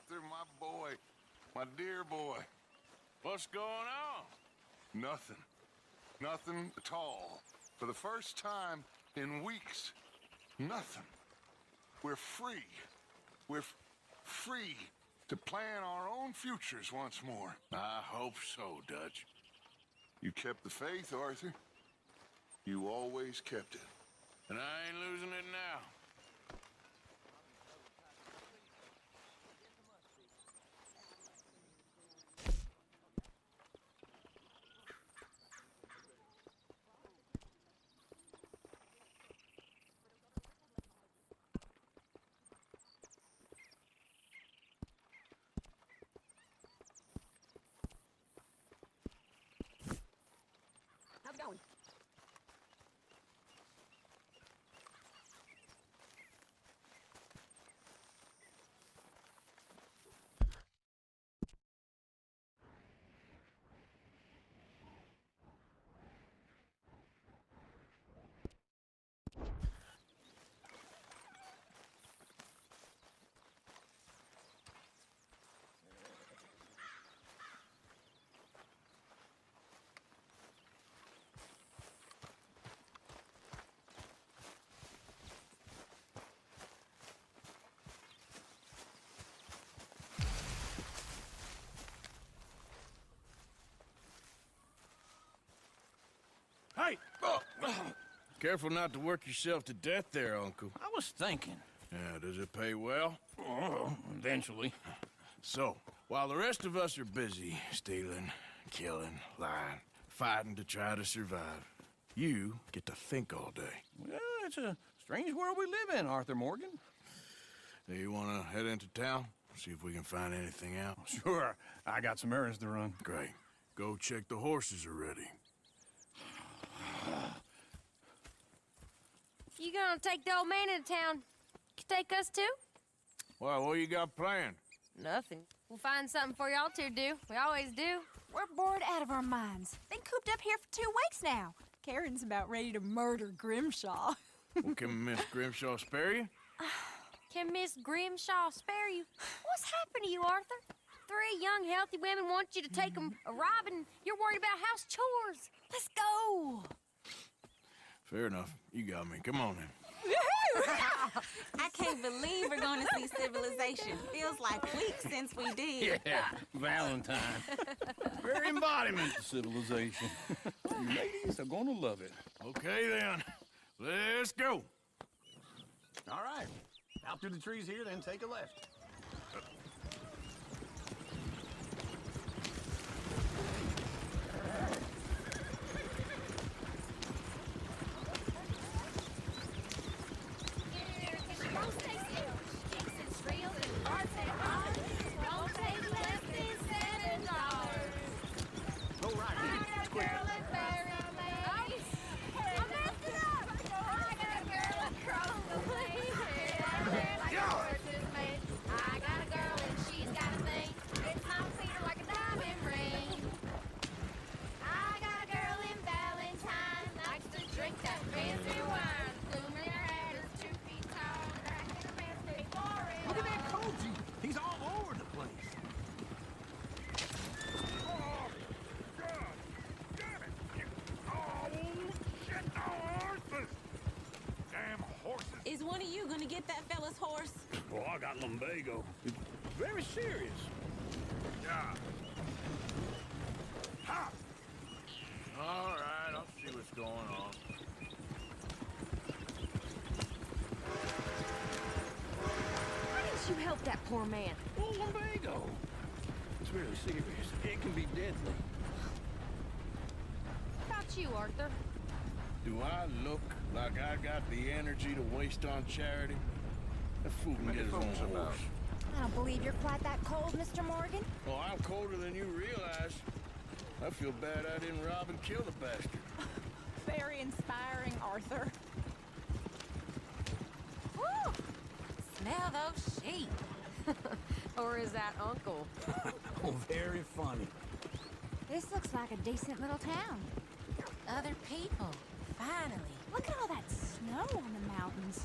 Arthur, my boy. My dear boy. What's going on? Nothing. Nothing at all. For the first time in weeks, nothing. We're free. We're free to plan our own futures once more. I hope so, Dutch. You kept the faith, Arthur. You always kept it. And I ain't losing it now. How's it going? Hey! Oh. Careful not to work yourself to death there, Uncle. I was thinking. Yeah, does it pay well? Oh, eventually. So, while the rest of us are busy stealing, killing, lying, fighting to try to survive, you get to think all day. Well, it's a strange world we live in, Arthur Morgan. Do you want to head into town? See if we can find anything out? Sure. I got some errands to run. Great. Go check the horses are ready. You gonna take the old man into town? You take us too? Well, what you got planned? Nothing. We'll find something for y'all to do. We always do. We're bored out of our minds. Been cooped up here for 2 weeks now. Karen's about ready to murder Grimshaw. Well, can Miss Grimshaw spare you? Can Miss Grimshaw spare you? What's happened to you, Arthur? 3 young, healthy women want you to take them a robbing. You're worried about house chores. Let's go. Fair enough. You got me. Come on then. I can't believe we're going to see civilization. Feels like weeks since we did. Yeah, Valentine. Very embodiment of civilization. You ladies are gonna love it. Okay then. Let's go. All right. Out through the trees here, then take a left. Is one of you gonna get that fella's horse? Well, I got lumbago. It's very serious. Yeah. Ha! All right, I'll see what's going on. Why didn't you help that poor man? Well, lumbago. It's really serious. It can be deadly. How about you, Arthur? Do I look like I got the energy to waste on charity? That fool can get his own horse. I don't believe you're quite that cold, Mr. Morgan. Oh, I'm colder than you realize. I feel bad I didn't rob and kill the bastard. Very inspiring, Arthur. Woo! Smell those sheep. Or is that Uncle? Oh, very funny. This looks like a decent little town. Other people. Finally. Look at all that snow on the mountains.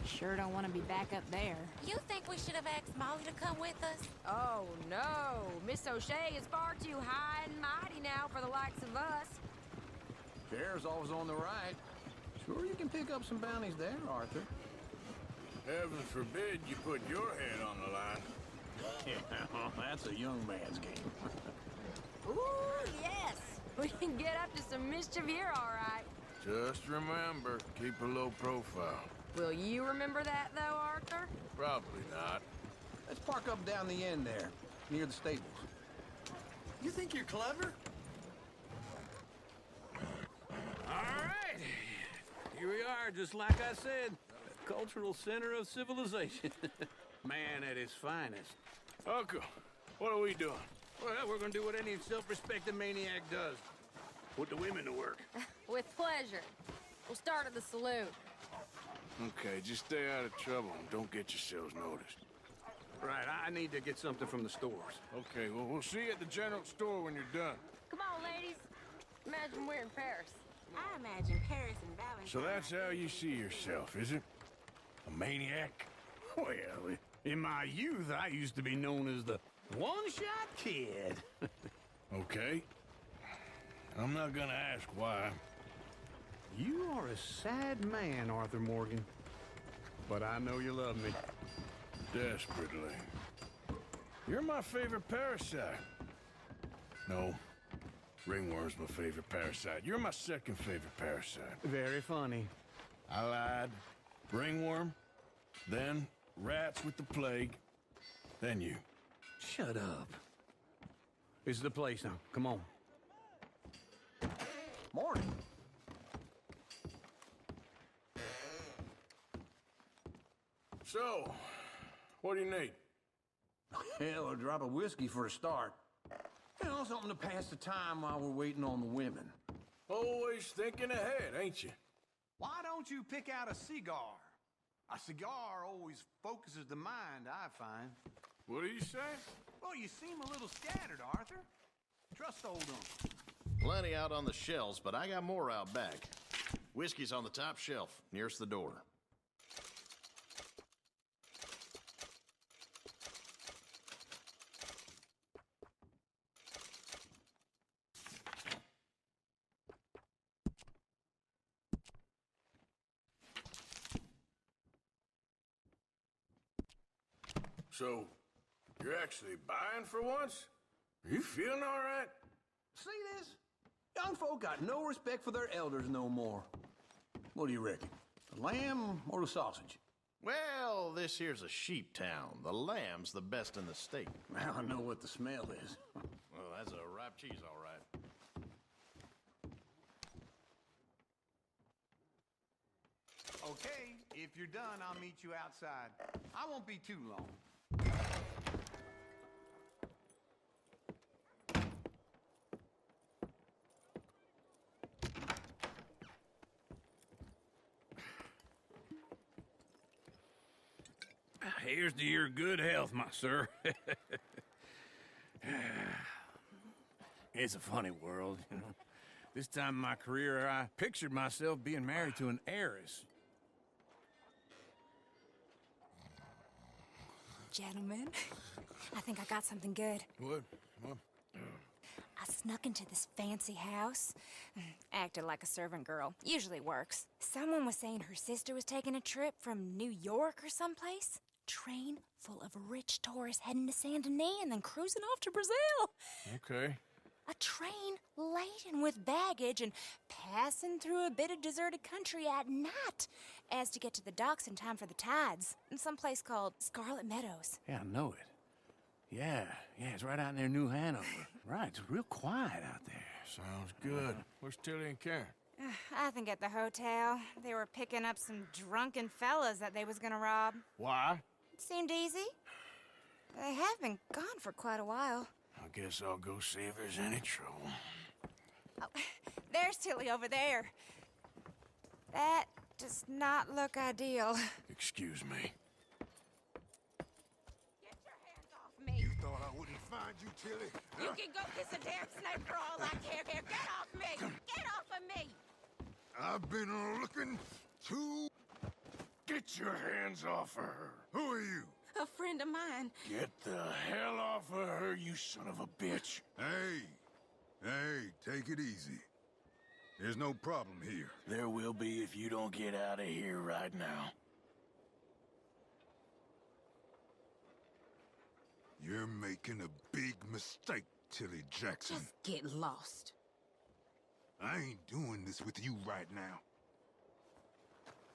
Sure don't want to be back up there. You think we should have asked Molly to come with us? Oh, no. Miss O'Shea is far too high and mighty now for the likes of us. Bear's always on the right. Sure you can pick up some bounties there, Arthur. Heaven forbid you put your head on the line. Yeah, that's a young man's game. Ooh, yes. We can get up to some mischief here, all right. Just remember, keep a low profile. Will you remember that, though, Arthur? Probably not. Let's park up down the end there, near the stables. You think you're clever? All right. Here we are, just like I said. The cultural center of civilization. Man at his finest. Uncle, what are we doing? Well, we're gonna do what any self-respecting maniac does. Put the women to work. With pleasure. We'll start at the saloon. Okay, just stay out of trouble and don't get yourselves noticed. Right, I need to get something from the stores. Okay, well, we'll see you at the general store when you're done. Come on, ladies. Imagine we're in Paris. I imagine Paris and Valentine. So that's how you see yourself, is it? A maniac? Well, in my youth, I used to be known as the one-shot kid. Okay. I'm not gonna ask why. You are a sad man, Arthur Morgan. But I know you love me. Desperately. You're my favorite parasite. No. Ringworm's my favorite parasite. You're my second favorite parasite. Very funny. I lied. Ringworm. Then rats with the plague. Then you. Shut up. This is the place now. Come on. Morning. So, what do you need? Hell, a drop of whiskey for a start. You know, something to pass the time while we're waiting on the women. Always thinking ahead, ain't you? Why don't you pick out a cigar? A cigar always focuses the mind, I find. What do you say? Well, you seem a little scattered, Arthur. Trust old uncle. Plenty out on the shelves, but I got more out back. Whiskey's on the top shelf, nearest the door. So, you're actually buying for once? Are you feeling all right? See this? Young folk got no respect for their elders no more. What do you reckon? The lamb or the sausage? Well, this here's a sheep town. The lamb's the best in the state. Well, I know what the smell is. Well, that's a ripe cheese, all right. Okay, if you're done, I'll meet you outside. I won't be too long. Here's to your good health, my sir. It's a funny world, you know. This time in my career, I pictured myself being married to an heiress. Gentlemen, I think I got something good. What? I snuck into this fancy house. Acted like a servant girl. Usually works. Someone was saying her sister was taking a trip from New York or someplace. Train full of rich tourists heading to Saint Denis and then cruising off to Brazil. Okay. A train laden with baggage and passing through a bit of deserted country at night as to get to the docks in time for the tides in some place called Scarlet Meadows. Yeah, I know it. Yeah, it's right out near New Hanover. Right, it's real quiet out there. Sounds good. Where's Tilly and Karen? I think at the hotel. They were picking up some drunken fellas that they was gonna rob. Why? It seemed easy. They have been gone for quite a while. I guess I'll go see if there's any trouble. Oh, there's Tilly over there. That does not look ideal. Excuse me. Get your hands off me. Thought I wouldn't find you, Tilly. You can go kiss a damn snake for all I care. Here, get off me. Get off of me. I've been looking to... Get your hands off of her. Who are you? A friend of mine. Get the hell off of her, you son of a bitch. Hey, take it easy. There's no problem here. There will be if you don't get out of here right now. You're making a big mistake, Tilly Jackson. Just get lost. I ain't doing this with you right now.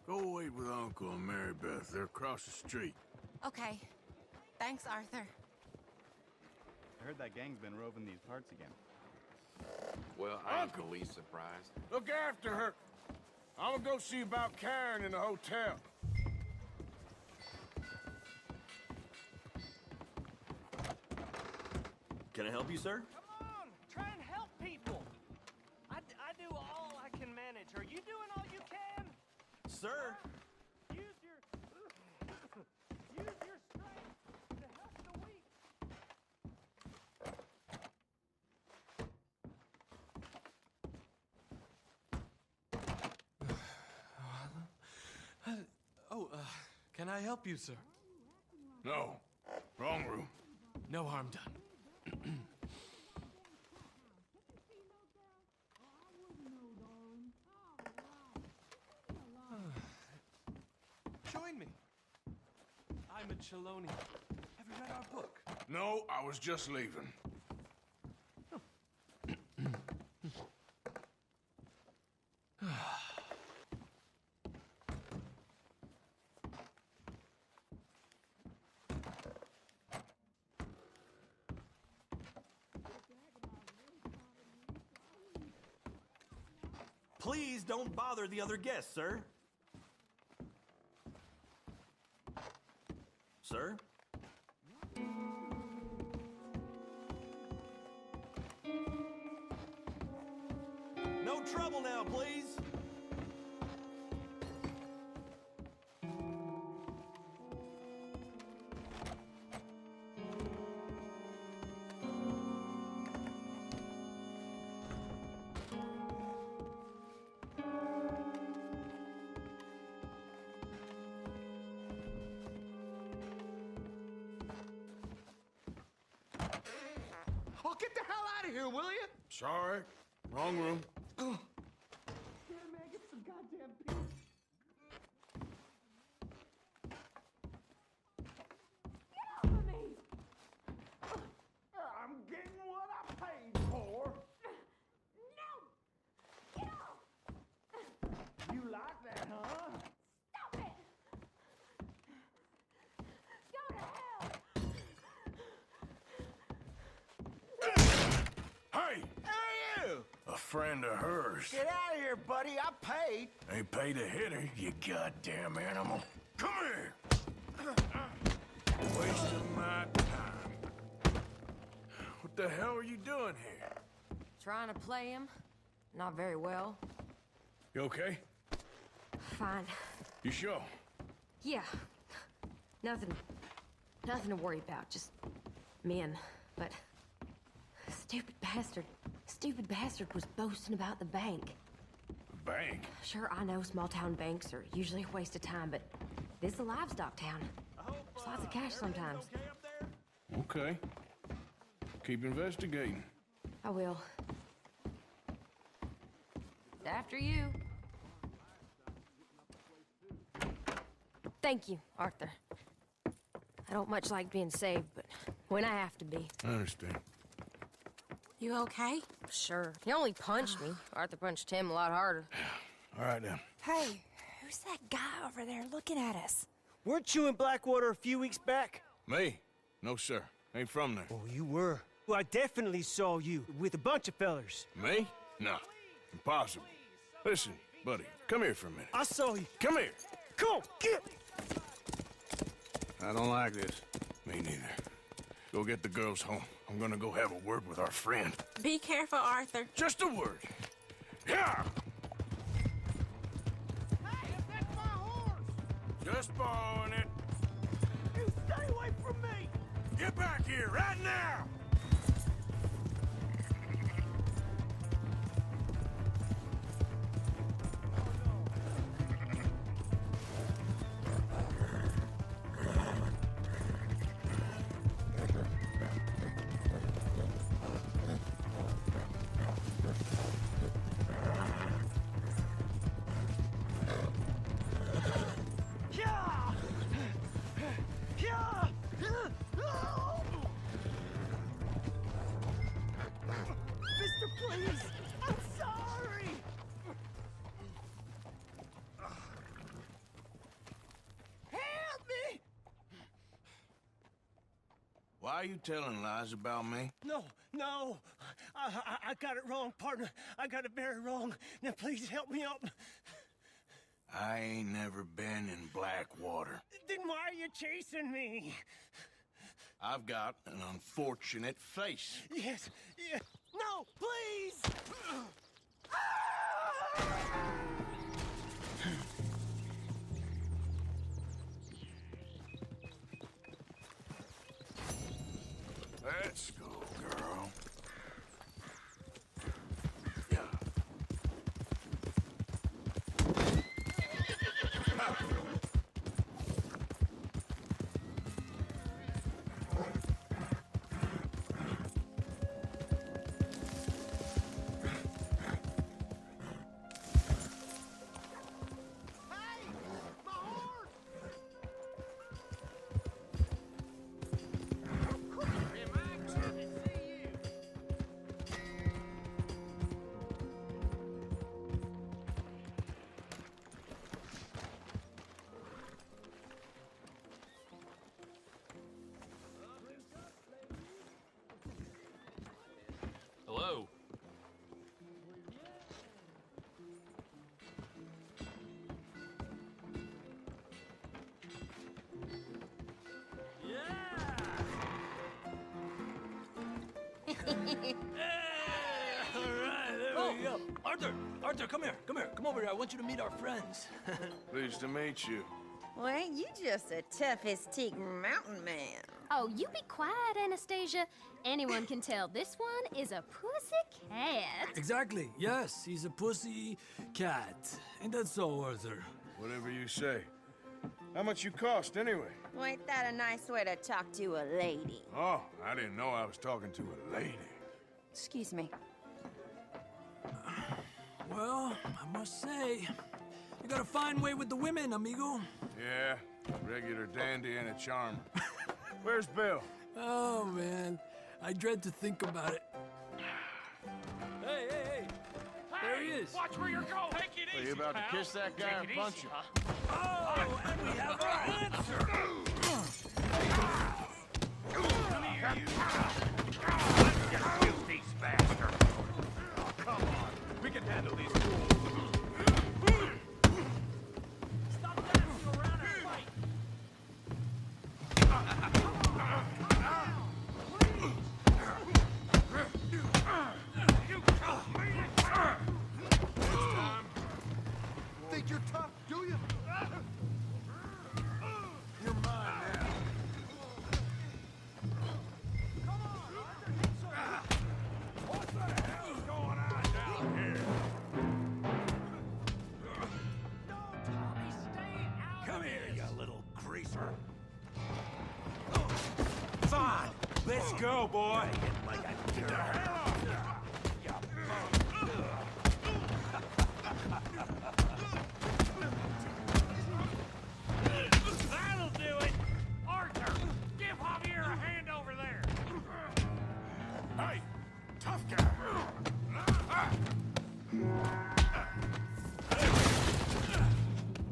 Go wait with Uncle and Mary Beth. They're across the street. Okay. Thanks, Arthur. I heard that gang's been roving these parts again. Well, I ain't the least surprised. Look after her. I'm gonna go see about Karen in the hotel. Can I help you, sir? Come on, try and help people. I do all I can manage. Are you doing all you can? Sir? Use your strength to help the weak. Can I help you, sir? No. Wrong room. No harm done. Join me. I'm a Cheloni. Have you read our book? No, I was just leaving. Please don't bother the other guests, sir. Sir? No trouble now, please. Oh, get the hell out of here, will you? Sorry. Wrong room. Here, man, get some goddamn peace. Get off of me! I'm getting what I paid for. No! Get off! You like that, huh? Stop it! Go to hell! Hey! Hey, you! A friend of hers. Get out of here, buddy. I paid. Ain't paid to hit her, you goddamn animal. Come here! Wasting my time. What the hell are you doing here? Trying to play him. Not very well. You okay? Fine. You sure? Yeah. Nothing to worry about. Just men. But stupid bastard was boasting about the bank. The bank? Sure, I know small town banks are usually a waste of time, but this is a livestock town. There's lots of cash sometimes. Okay. Keep investigating. I will. After you. Thank you, Arthur. I don't much like being saved, but when I have to be. I understand. You okay? Sure. He only punched me. Arthur punched him a lot harder. All right, then. Hey, who's that guy over there looking at us? Weren't you in Blackwater a few weeks back? Me? No, sir. Ain't from there. Oh, you were. Well, I definitely saw you with a bunch of fellers. Me? No. Impossible. Listen, buddy, come here for a minute. I saw you. Come here. Come on, get! I don't like this. Me neither. Go get the girls home. I'm gonna go have a word with our friend. Be careful, Arthur. Just a word. Yeah! Hey, that's my horse! Just borrowing it. You stay away from me! Get back here right now! Why are you telling lies about me? No, no. I got it wrong, partner. I got it very wrong. Now, please help me up. I ain't never been in Blackwater. Then why are you chasing me? I've got an unfortunate face. Yes, yes. No, please! Let's go, girl. Hello. Arthur, come here. Come over here. I want you to meet our friends. Pleased to meet you. Well, ain't you just a tough-as-teak mountain man? Oh, you be quiet, Anastasia. Anyone can tell this one is a pussy cat. Exactly. Yes, he's a pussy cat. Ain't that so, Arthur? Whatever you say. How much you cost, anyway? Well, ain't that a nice way to talk to a lady? Oh, I didn't know I was talking to a lady. Excuse me. Well, I must say, you got a fine way with the women, amigo. Yeah, regular dandy and a charmer. Where's Bill? Oh, man. I dread to think about it. Hey! There he is. Watch where you're going. Take it easy, Are you about pal. to kiss that guy and punch him? Oh, and we have our answer. Come here, you. Let's just shoot these bastards. Oh, come on. We can handle these fools. Stop dancing around and fight! Think you're tough, do you? You're mine now. Come on, Arthur, hit something! What the hell's going on down here? No, Tommy, stay out Come of here, this. you little greaser. Fine. Let's go, boy. Like a get the hell off. That'll do it. Arthur, give Javier a hand over there. Hey, tough guy.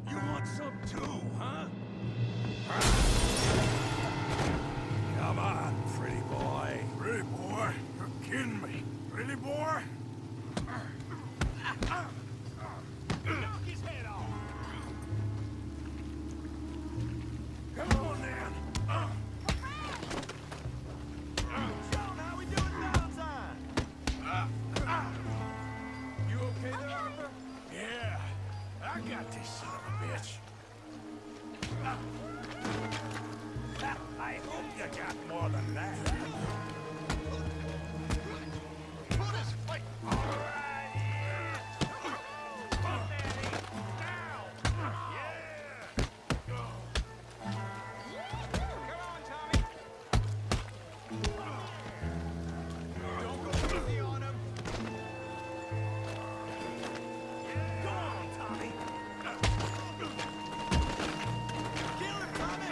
You want some too, huh? Come on, pretty boy. Pretty boy? You're kidding me. Pretty boy? Knock his head off. Come on, then. John, how we doing Valentine? You okay there, Arthur? Yeah. I got this son of a bitch. I hope you got more than that. Put his fight. All right, yeah. Put that in. Now. Yeah. Come on, Tommy! Don't go easy on him. Go on, Tommy. Kill him, Tommy!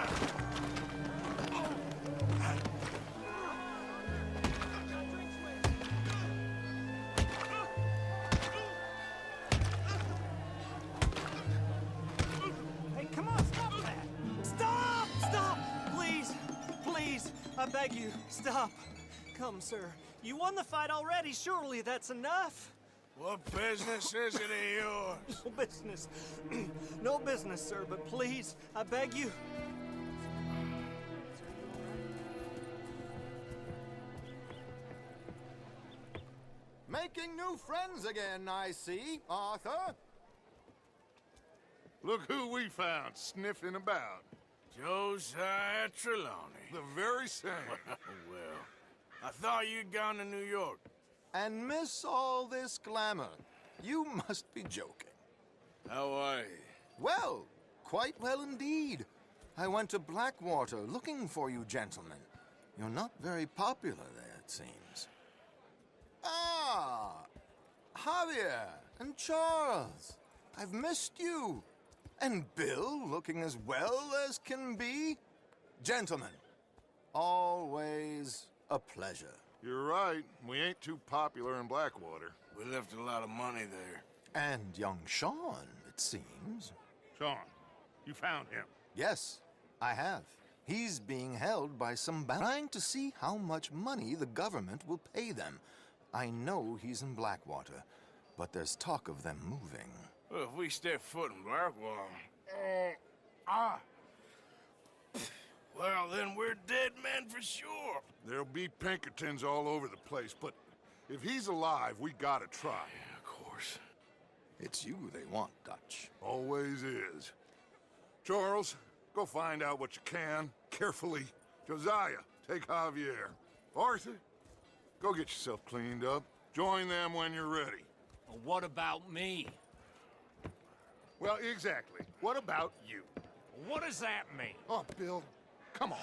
I beg you, stop. Come, sir. You won the fight already. Surely that's enough. What business is it of yours? No business. No business, sir, but please, I beg you. Making new friends again, I see, Arthur. Look who we found sniffing about. Josiah Trelawney. The very same. Well, I thought you'd gone to New York. And miss all this glamour. You must be joking. How are you? Well, quite well indeed. I went to Blackwater looking for you gentlemen. You're not very popular there, it seems. Ah, Javier and Charles. I've missed you. And Bill looking as well as can be. Gentlemen, always a pleasure. You're right. We ain't too popular in Blackwater. We left a lot of money there. And young Sean, it seems. Sean, you found him? Yes, I have. He's being held by some trying to see how much money the government will pay them. I know he's in Blackwater, but there's talk of them moving. Well, if we step foot in Blackwater... Well, then we're dead men for sure. There'll be Pinkertons all over the place, but if he's alive, we gotta try. Yeah, of course. It's you they want, Dutch. Always is. Charles, go find out what you can, carefully. Josiah, take Javier. Arthur, go get yourself cleaned up. Join them when you're ready. Well, what about me? Well, exactly. What about you? What does that mean? Oh, Bill, come on.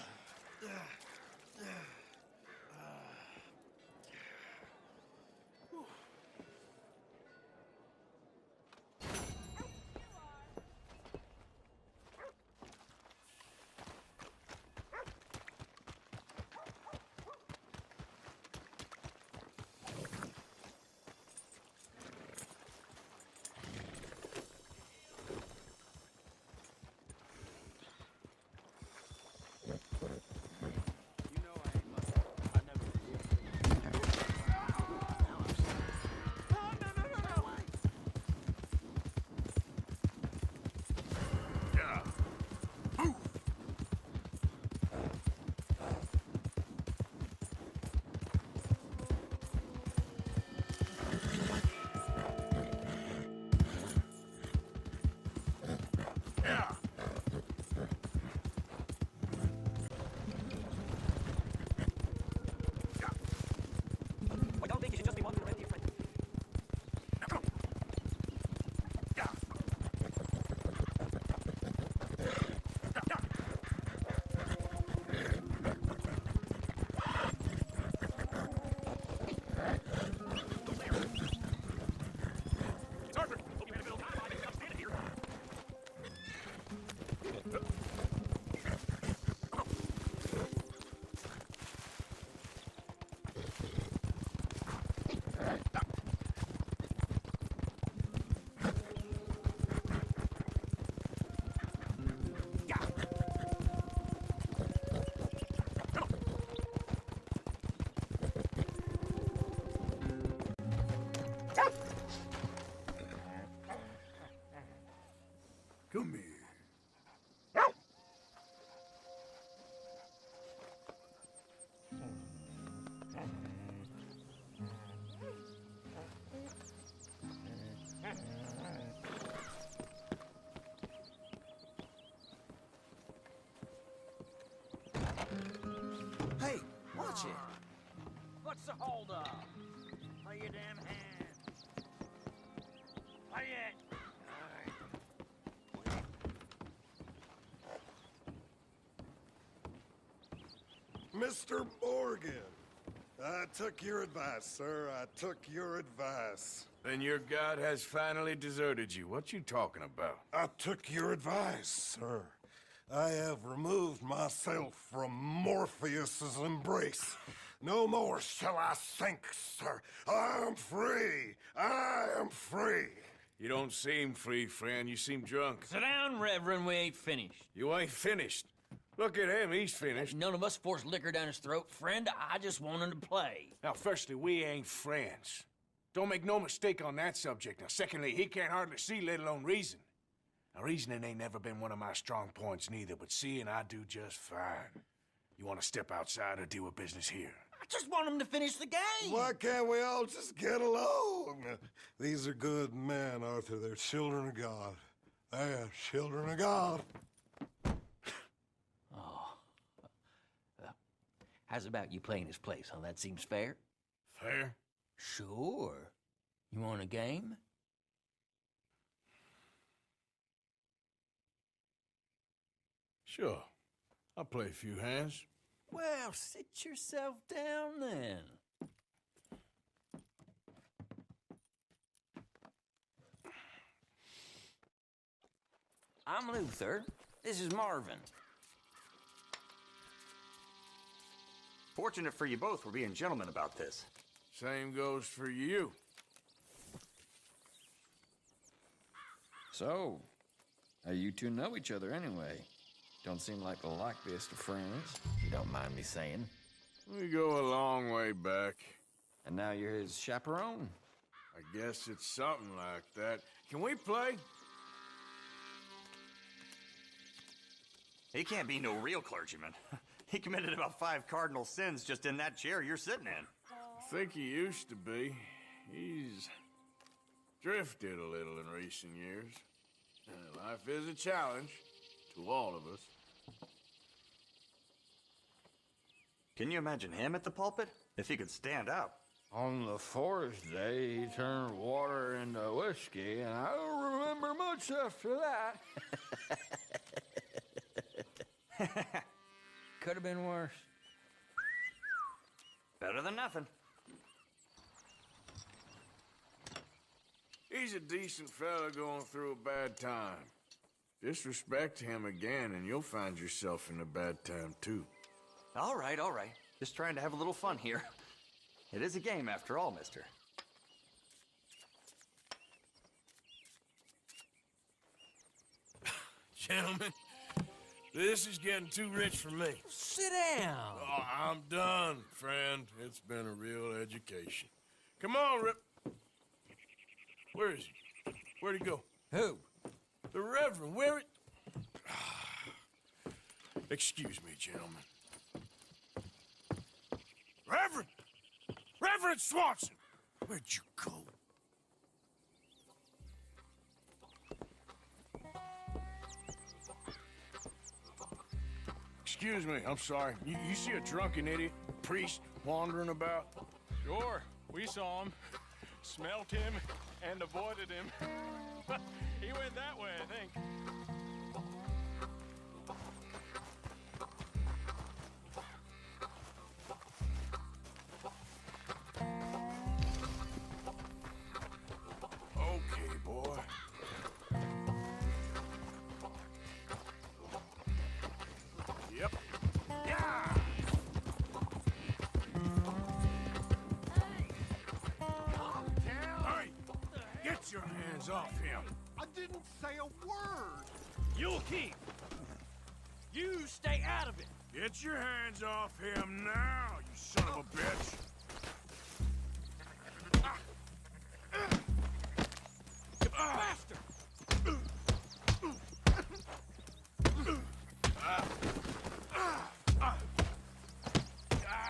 Come here. Hey, watch it. What's the holdup? Lay your damn hand. Lay it. Mr. Morgan, I took your advice, sir. I took your advice. Then your god has finally deserted you. What you talking about? I took your advice, sir. I have removed myself from Morpheus's embrace. No more shall I sink, sir. I am free. I am free. You don't seem free, friend. You seem drunk. Sit down, Reverend. We ain't finished. You ain't finished. Look at him, he's finished. None of us forced liquor down his throat, friend. I just want him to play. Now, firstly, we ain't friends. Don't make no mistake on that subject. Now, secondly, he can't hardly see, let alone reason. Now, reasoning ain't never been one of my strong points neither, but seeing I do just fine. You want to step outside or deal with business here? I just want him to finish the game. Why can't we all just get along? These are good men, Arthur. They're children of God. They're children of God. How's about you playing his place, huh? That seems fair? Fair? Sure. You want a game? Sure. I'll play a few hands. Well, sit yourself down then. I'm Luther. This is Marvin. Fortunate for you both for being gentlemen about this. Same goes for you. So, how you two know each other anyway? Don't seem like the likeliest of friends. You don't mind me saying. We go a long way back. And now you're his chaperone? I guess it's something like that. Can we play? He can't be no real clergyman. He committed about 5 cardinal sins just in that chair you're sitting in. I think he used to be. He's drifted a little in recent years. Life is a challenge to all of us. Can you imagine him at the pulpit? If he could stand up. On the 4th day, he turned water into whiskey, and I don't remember much after that. Could have been worse. Better than nothing. He's a decent fella going through a bad time. Disrespect him again, and you'll find yourself in a bad time, too. All right, all right. Just trying to have a little fun here. It is a game, after all, mister. Gentlemen, this is getting too rich for me. Sit down. Oh, I'm done, friend. It's been a real education. Come on, Rip. Where is he? Where'd he go? Who? The Reverend. Where it? Excuse me, gentlemen. Reverend! Reverend Swanson! Where'd you go? Excuse me, I'm sorry. You see a drunken idiot, priest, wandering about? Sure, we saw him, smelt him, and avoided him. He went that way, I think. Okay, boy. Yep. Yeah! Hey! Get your hands off him! I didn't say a word. You'll keep. You stay out of it. Get your hands off him now, you son of a bitch! Faster!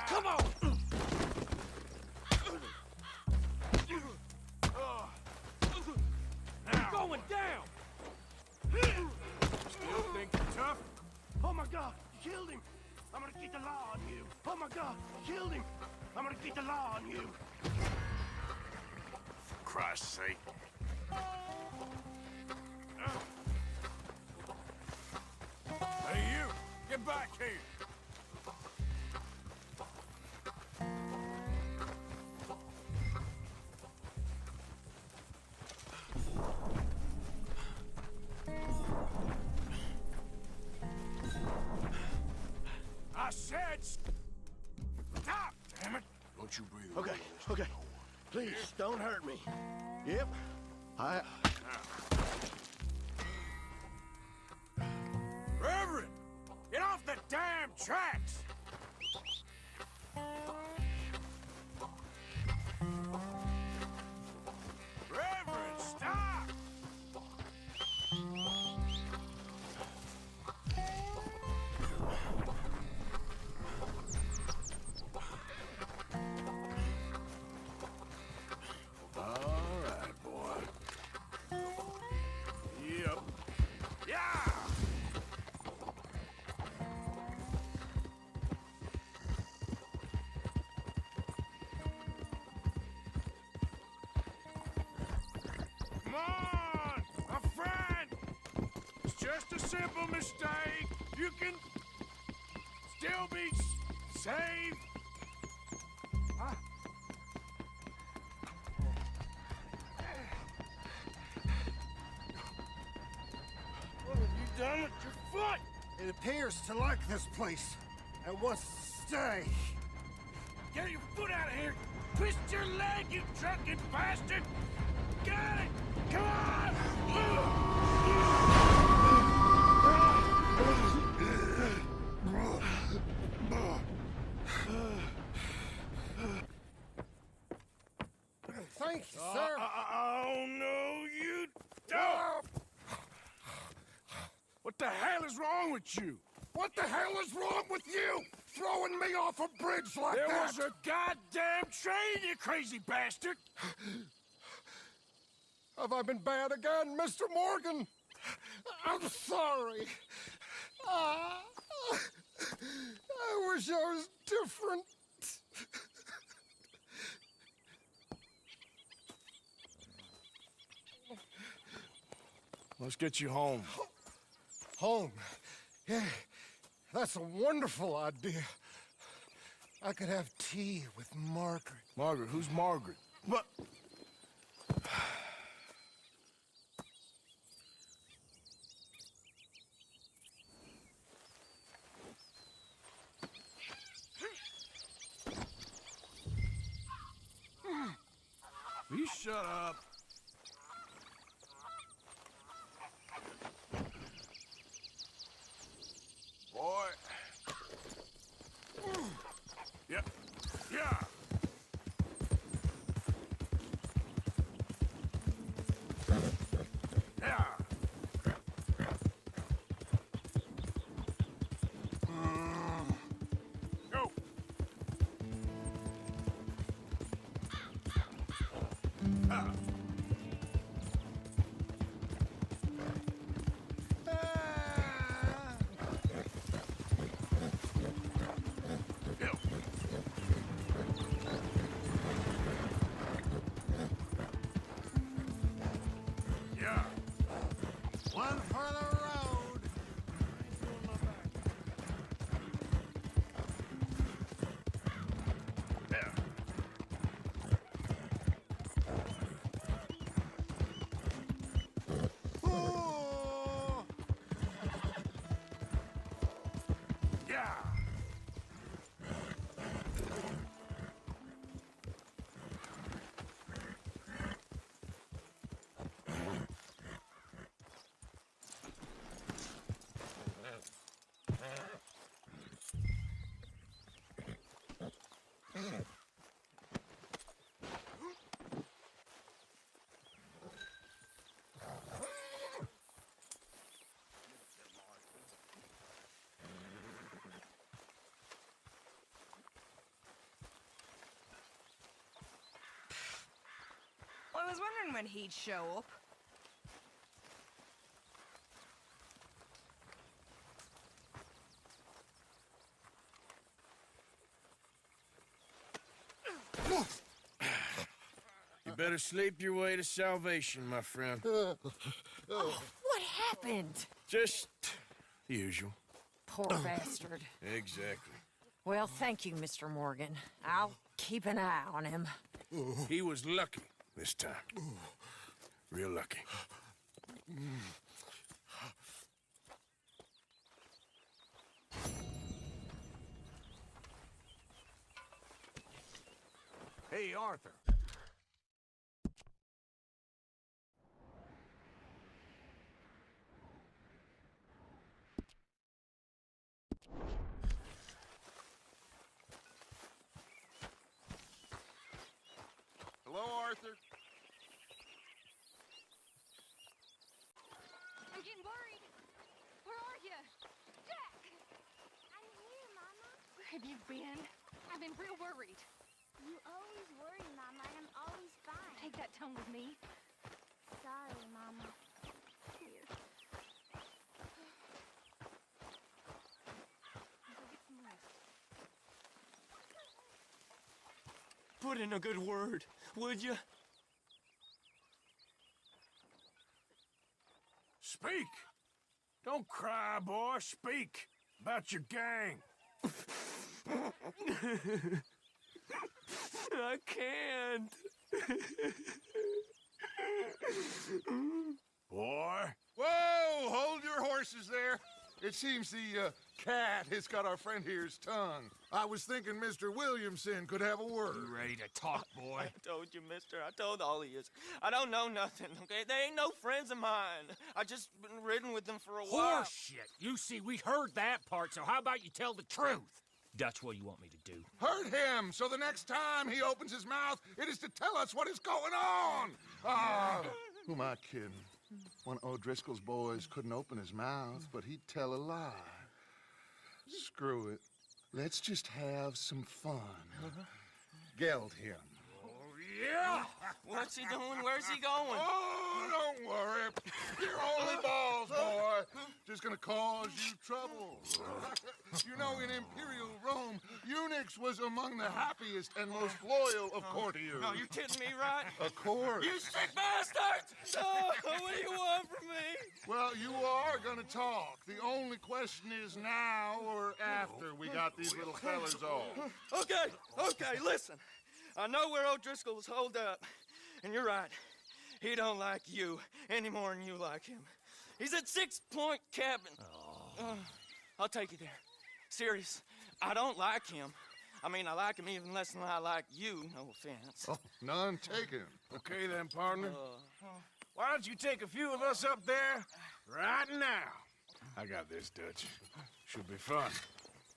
Come on! Now, Going down! still think you're tough? Oh my God, you killed him. I'm gonna keep the law on you. Oh my God, you killed him. I'm gonna keep the law on you. For Christ's sake. Hey, you! Get back here! I said stop! Damn it! Don't you breathe. Okay, okay. Please, don't hurt me. Yep. Reverend! Get off that tracks! Reverend, stop! All right, boy. Yep. Yeah! Come on, my friend! It's just a simple mistake. You can still be saved. Huh? What have you done with your foot? It appears to like this place and wants to stay. Get your foot out of here! Twist your leg, you drunken bastard! Got it! Come on! Thank you, sir. Oh, no, you don't! What the hell is wrong with you? What the hell is wrong with you? Throwing me off a bridge like There that? was a goddamn train, you crazy bastard! Have I been bad again, Mr. Morgan? I'm sorry. I wish I was different. Let's get you home. Home? Yeah, that's a wonderful idea. I could have tea with Margaret. Margaret? Who's Margaret? What? Will you shut up? Boy. Yeah. Yeah. Yeah. Go. Ah. Yeah. One for the road. Yeah. Oh. Yeah. Well, I was wondering when he'd show up. You better sleep your way to salvation, my friend. Oh, what happened? Just the usual. Poor bastard. Exactly. Well, thank you, Mr. Morgan. I'll keep an eye on him. He was lucky this time. Real lucky. Hey, Arthur. Arthur? I'm getting worried. Where are you? Jack! I'm here, Mama. Where have you been? I've been real worried. You always worry, Mama, and I'm always fine. Take that tone with me. Sorry, Mama. Here. Go get some rest. Put in a good word, would you? Speak! Don't cry, boy. Speak about your gang. I can't. Boy. Whoa! Hold your horses there. It seems the cat has got our friend here's tongue. I was thinking Mr. Williamson could have a word. You ready to talk, boy? I told you, mister. I told all of you. I don't know nothing, okay? They ain't no friends of mine. I just been ridden with them for a while. Horseshit. You see, we heard that part, so how about you tell the truth? That's what you want me to do. Hurt him, so the next time he opens his mouth, it is to tell us what is going on. Ah, who am I kidding? One of O'Driscoll's boys couldn't open his mouth, but he'd tell a lie. Screw it. Let's just have some fun. Geld him. Yeah! What's he doing? Where's he going? Oh, don't worry. You're only balls, boy. Just gonna cause you trouble. You know, in Imperial Rome, eunuchs was among the happiest and most loyal of courtiers. No, you're kidding me, right? Of course. You sick bastards! Oh, what do you want from me? Well, you are gonna talk. The only question is now or after we got these little fellas off. Okay, listen. I know where O'Driscoll's holed up, and you're right. He don't like you any more than you like him. He's at 6 Point Cabin. I'll take you there. Serious, I don't like him. I mean, I like him even less than I like you, no offense. Oh, none taken. Okay then, partner. Why don't you take a few of us up there right now? I got this, Dutch. Should be fun.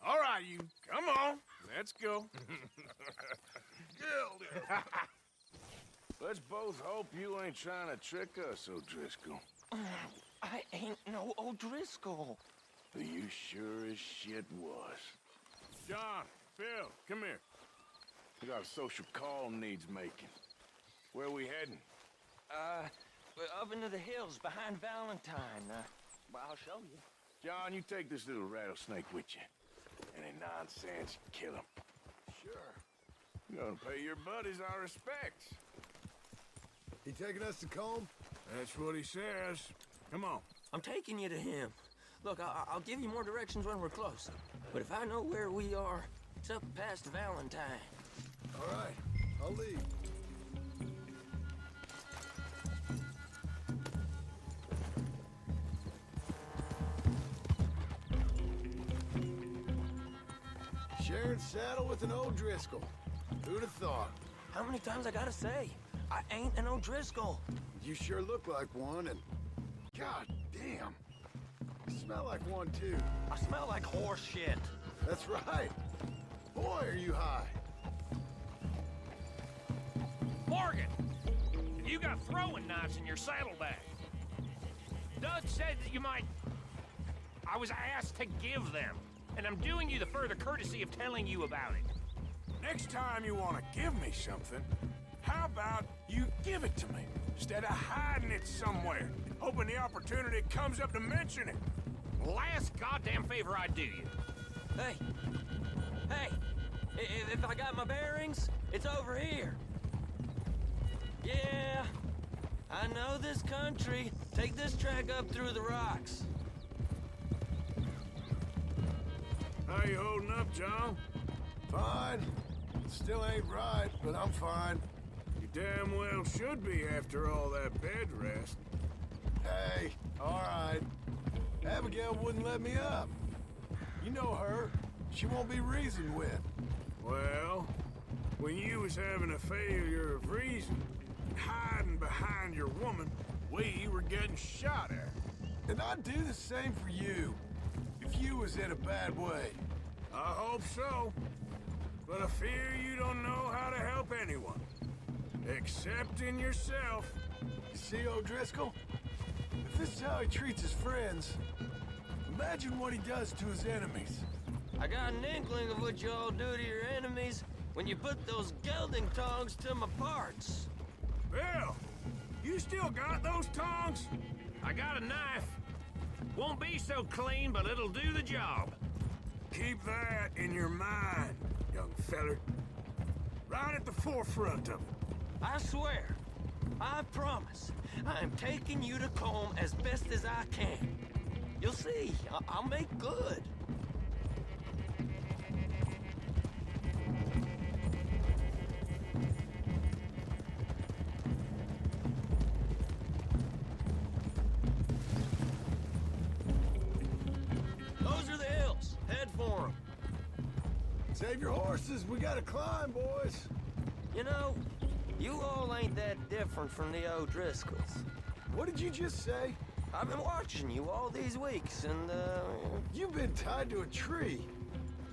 All right, you. Come on. Let's go. Let's both hope you ain't trying to trick us, O'Driscoll. I ain't no O'Driscoll. You sure as shit was. John, Phil, come here. We got a social call needs making. Where we heading? We're up into the hills behind Valentine. Well, I'll show you. John, you take this little rattlesnake with you. Any nonsense, kill him. Sure. You gotta pay your buddies our respects. He taking us to Combe? That's what he says. Come on. I'm taking you to him. Look, I'll give you more directions when we're close. But if I know where we are, it's up past Valentine. All right, I'll lead. Sharing saddle with an O'Driscoll. Who'd have thought? How many times I gotta say? I ain't an O'Driscoll. You sure look like one, and god damn, you smell like one too. I smell like horse shit. That's right. Boy, are you high. Morgan! You got throwing knives in your saddlebag. Dutch said that you might... I was asked to give them, and I'm doing you the further courtesy of telling you about it. Next time you want to give me something, how about you give it to me, instead of hiding it somewhere, hoping the opportunity comes up to mention it? Last goddamn favor I do you. Hey! If I got my bearings, it's over here. Yeah, I know this country. Take this track up through the rocks. How you holding up, John? Fine. Still ain't right, but I'm fine. You damn well should be after all that bed rest. Hey, all right. Abigail wouldn't let me up. You know her. She won't be reasoned with. Well, when you was having a failure of reason, hiding behind your woman, we were getting shot at. And I'd do the same for you, if you was in a bad way. I hope so. But I fear you don't know how to help anyone. Accepting yourself. You see, O'Driscoll? If this is how he treats his friends, imagine what he does to his enemies. I got an inkling of what you all do to your enemies when you put those gelding tongs to my parts. Bill, you still got those tongs? I got a knife. Won't be so clean, but it'll do the job. Keep that in your mind, young feller. Right at the forefront of it. I swear, I promise, I am taking you to Combe as best as I can. You'll see, I'll make good. Those are the hills. Head for them. Save your horses. We gotta climb, boys. You know, you all ain't that different from the O'Driscolls. What did you just say? I've been watching you all these weeks, and, You've been tied to a tree.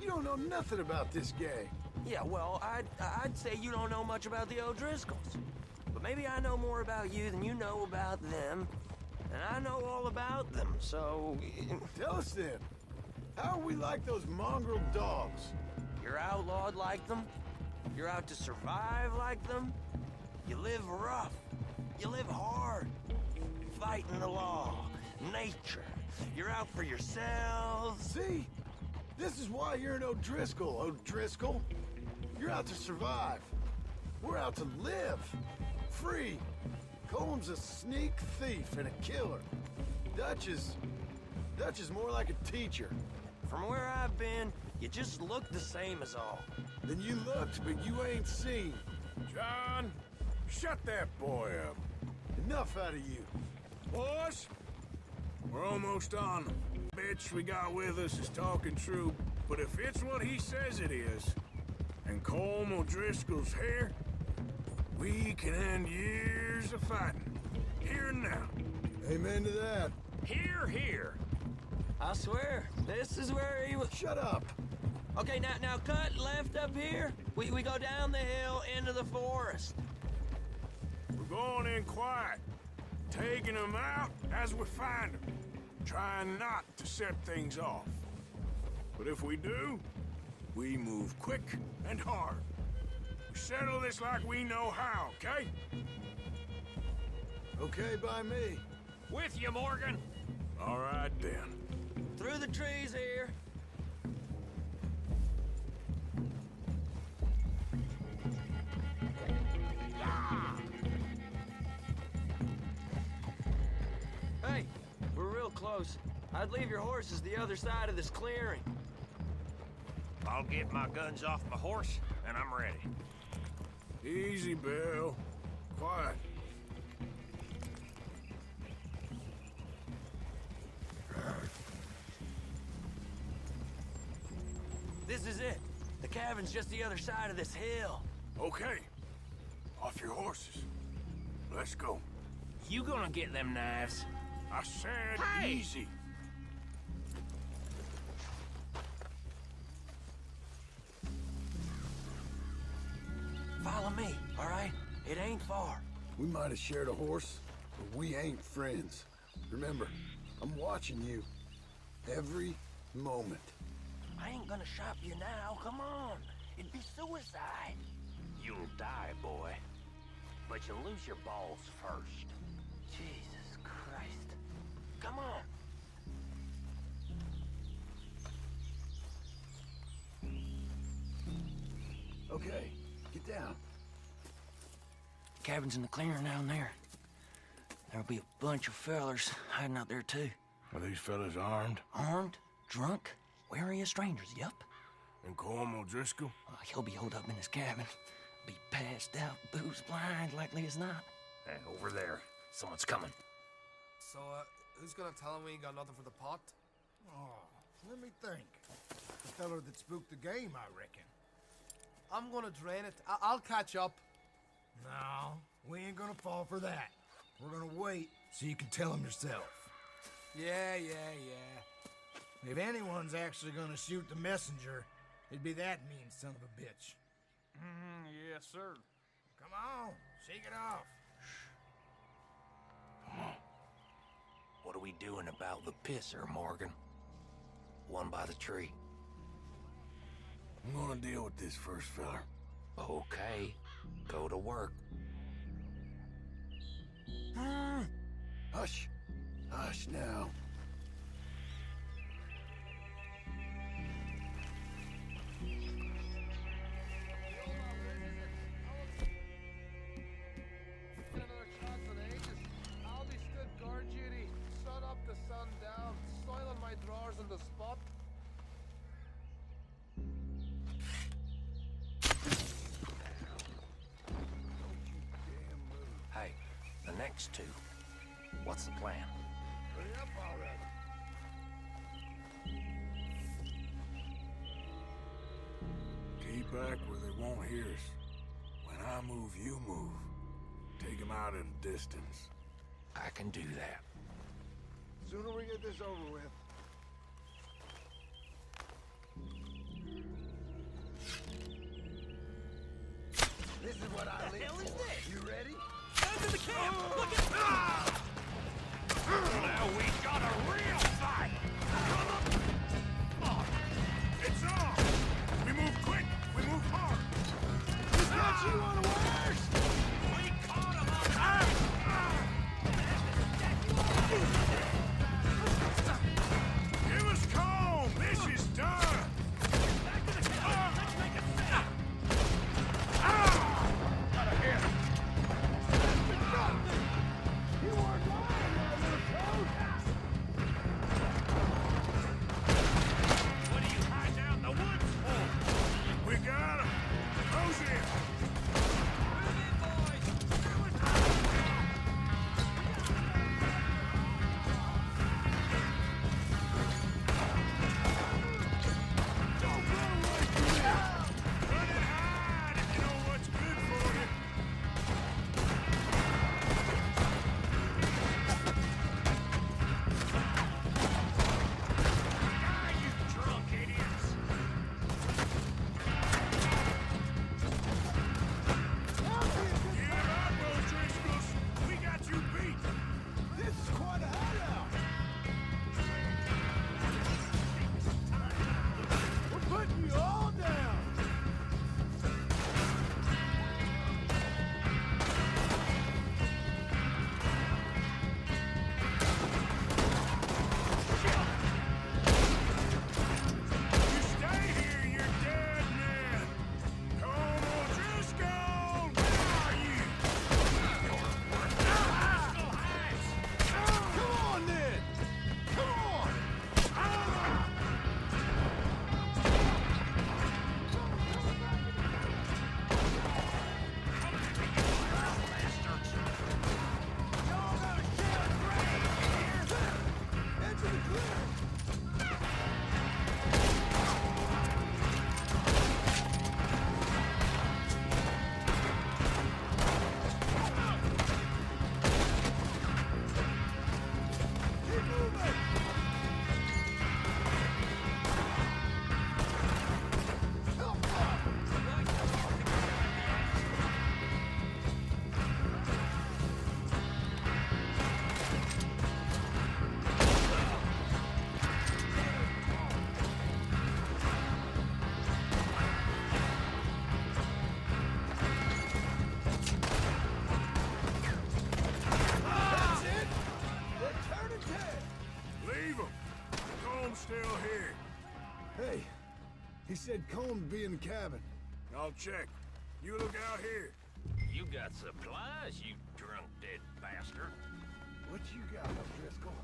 You don't know nothing about this gang. Yeah, well, I'd say you don't know much about the O'Driscolls. But maybe I know more about you than you know about them. And I know all about them, so... Tell us then. How are we like those mongrel dogs? You're outlawed like them. You're out to survive like them. You live rough. You live hard. Fighting the law, nature. You're out for yourselves. See? This is why you're an O'Driscoll, O'Driscoll. You're out to survive. We're out to live. Free. Comb's a sneak thief and a killer. Dutch is more like a teacher. From where I've been, you just look the same as all. Then you looked, but you ain't seen. John, shut that boy up. Enough out of you. Boys, we're almost on them. Bitch we got with us is talking true, but if it's what he says it is, and Colm O'Driscoll's here, we can end years of fighting. Here and now. Amen to that. Here, here. I swear, this is where he was... Shut up. Okay, now cut left up here. We go down the hill into the forest. We're going in quiet, taking them out as we find them, trying not to set things off. But if we do, we move quick and hard. We settle this like we know how, okay? Okay by me. With you, Morgan. All right, then. Through the trees here. Hey, we're real close. I'd leave your horses the other side of this clearing. I'll get my guns off my horse, and I'm ready. Easy, Bill. Quiet. This is it. The cabin's just the other side of this hill. Okay. Off your horses. Let's go. You gonna get them knives? I said easy. Follow me, all right? It ain't far. We might have shared a horse, but we ain't friends. Remember, I'm watching you. Every moment. I ain't gonna shop you now, come on. It'd be suicide. You'll die, boy. But you'll lose your balls first. Jesus Christ. Come on. Okay, get down. Cabin's in the clearing down there. There'll be a bunch of fellers hiding out there, too. Are these fellas armed? Armed? Drunk? Wary of strangers, yup. And Colm O'Driscoll? He'll be holed up in his cabin. Be passed out, booze blind, likely as not. Hey, over there. Someone's coming. So, who's gonna tell him we ain't got nothing for the pot? Oh, let me think. The feller that spooked the game, I reckon. I'm gonna drain it. I'll catch up. No, we ain't gonna fall for that. We're gonna wait so you can tell him yourself. Yeah. If anyone's actually gonna shoot the messenger, it'd be that mean son of a bitch. Yes, sir. Come on, shake it off. What are we doing about the pisser, Morgan? One by the tree. I'm gonna deal with this first, feller. Okay, go to work. Hush. Hush now. I'll be stood guard duty, sun up to sun down, soiling my drawers on the spot. Hey, the next two. What's the plan? Hurry up already. Keep back where they won't hear us. When I move, you move. Take them out at a distance. I can do that. Sooner we get this over with. This is what I live for. You ready? Under the camp! Look at... Now we got a real fight! It's on! We move quick, we move hard! He's got you on the worst! We caught him on Give us comb! This is done! Back to the camp! Let's make it stop! Got a hit! You weren't lying, you little toad! What are you hiding out in the woods for? We got him! Close in! Move in, boys! Don't run away from me! Run and hide if you know what's good for you! Die, you drunk idiots! Give up, O'Driscolls! We got you beat! This is quite a hideout! We're putting you all down! You stay here, you're dead man! Come O'Driscoll! Where are you? Come on, then! Come on! Y'all gotta share a grave here! Into the clear! Keep moving! That's it! They're turning dead! Leave him! Comb's still here. Hey, he said Combs be in the cabin. I'll check. You look out here. You got supplies, you drunk dead bastard. What you got, O'Driscoll?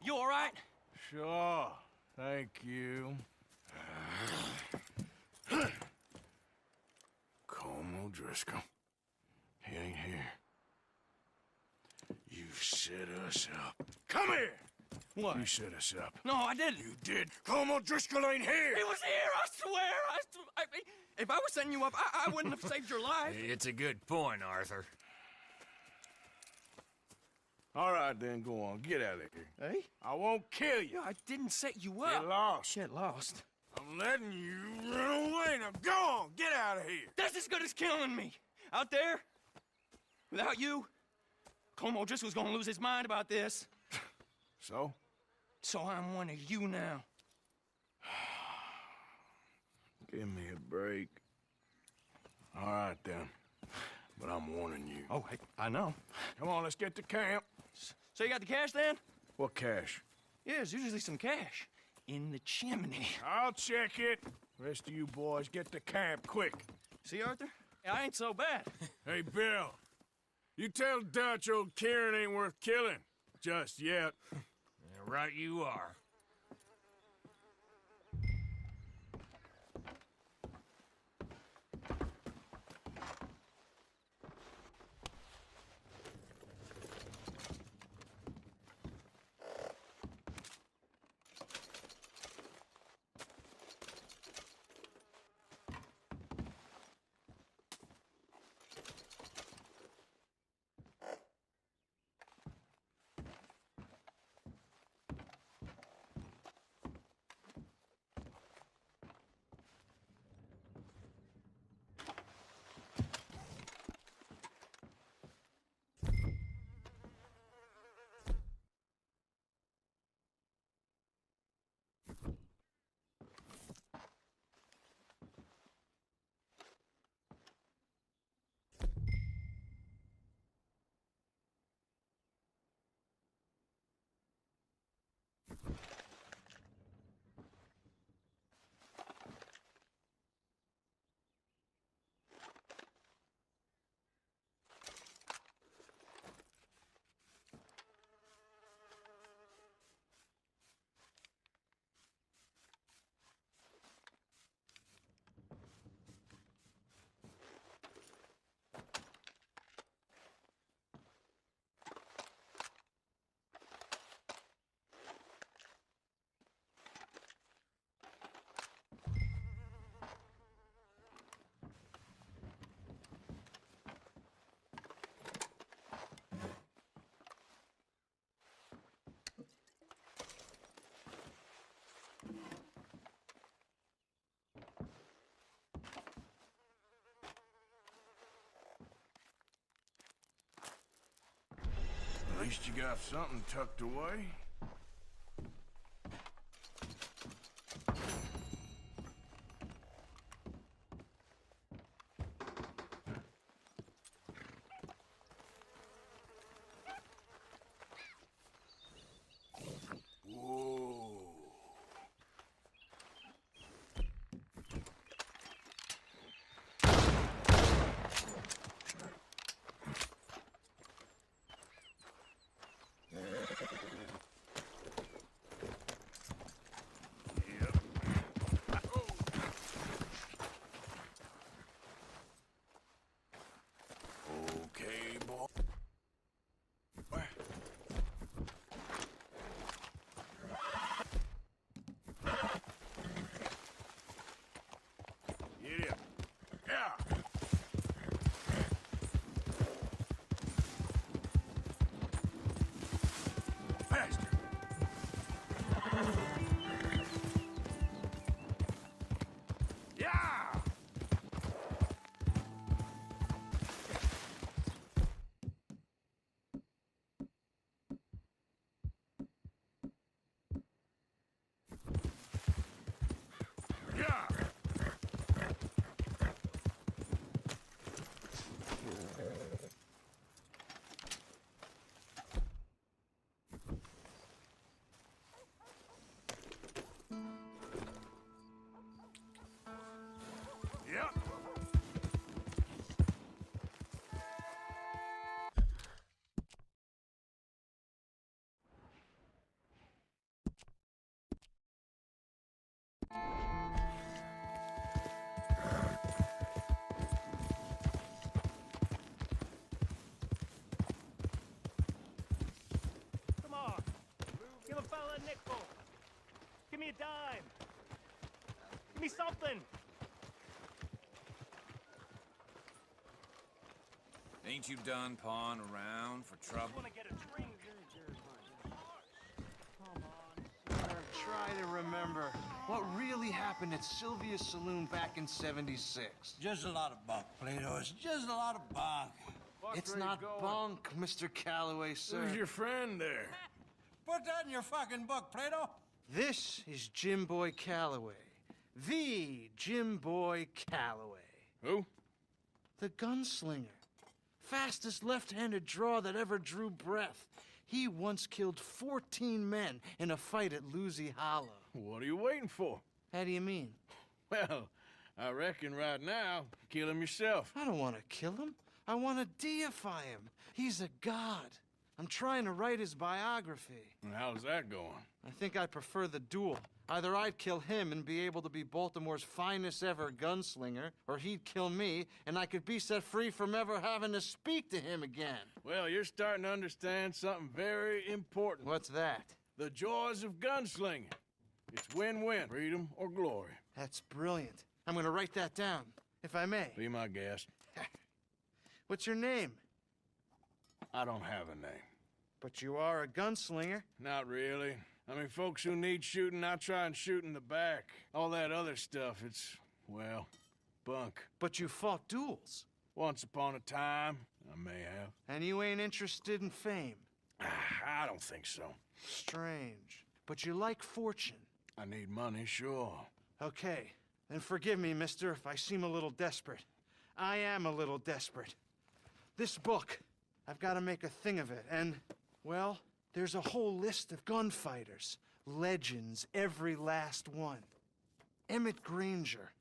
You all right? Sure. Thank you. Combe O'Driscoll. He ain't here. You set us up. Come here! What? You set us up. No, I didn't. You did. Combe O'Driscoll ain't here! He was here, I swear! If I was setting you up, I wouldn't have saved your life. It's a good point, Arthur. All right, then, go on. Get out of here. Hey? I won't kill you. I didn't set you up. Get lost. Get lost. I'm letting you run away. Now go on. Get out of here. That's as good as killing me. Out there, without you, Colm O'Driscoll's gonna lose his mind about this. So? So I'm one of you now. Give me a break. All right, then. But I'm warning you. Oh, I know. Come on, let's get to camp. So you got the cash, then? What cash? Yeah, there's usually some cash in the chimney. I'll check it. Rest of you boys, get to camp, quick. See, Arthur? I ain't so bad. Hey, Bill. You tell Dutch old Kieran ain't worth killing. Just yet. Yeah, right you are. At least you got something tucked away. Come on. Give a fella a nickel. Give me a dime. Give me something. Ain't you done pawing around for trouble? Want to get a drink? Try to remember what really happened at Sylvia's Saloon back in '76. Just a lot of bunk, Plato. It's just a lot of bunk. It's not bunk, Mr. Calloway, sir. Who's your friend there? Put that in your fucking book, Plato. This is Jim Boy Calloway. The Jim Boy Calloway. Who? The gunslinger. Fastest left-handed draw that ever drew breath. He once killed 14 men in a fight at Lucy Hollow. What are you waiting for? How do you mean? Well, I reckon right now, kill him yourself. I don't want to kill him. I want to deify him. He's a god. I'm trying to write his biography. And how's that going? I think I prefer the duel. Either I'd kill him and be able to be Baltimore's finest ever gunslinger, or he'd kill me, and I could be set free from ever having to speak to him again. Well, you're starting to understand something very important. What's that? The joys of gunslinging. It's win-win, freedom or glory. That's brilliant. I'm gonna write that down, if I may. Be my guest. What's your name? I don't have a name. But you are a gunslinger. Not really. I mean, folks who need shooting, I try and shoot in the back. All that other stuff, it's, well, bunk. But you fought duels. Once upon a time, I may have. And you ain't interested in fame. I don't think so. Strange. But you like fortune. I need money, sure. Okay. Then forgive me, mister, if I seem a little desperate. I am a little desperate. This book, I've got to make a thing of it, and, well, there's a whole list of gunfighters. Legends, every last one. Emmett Granger.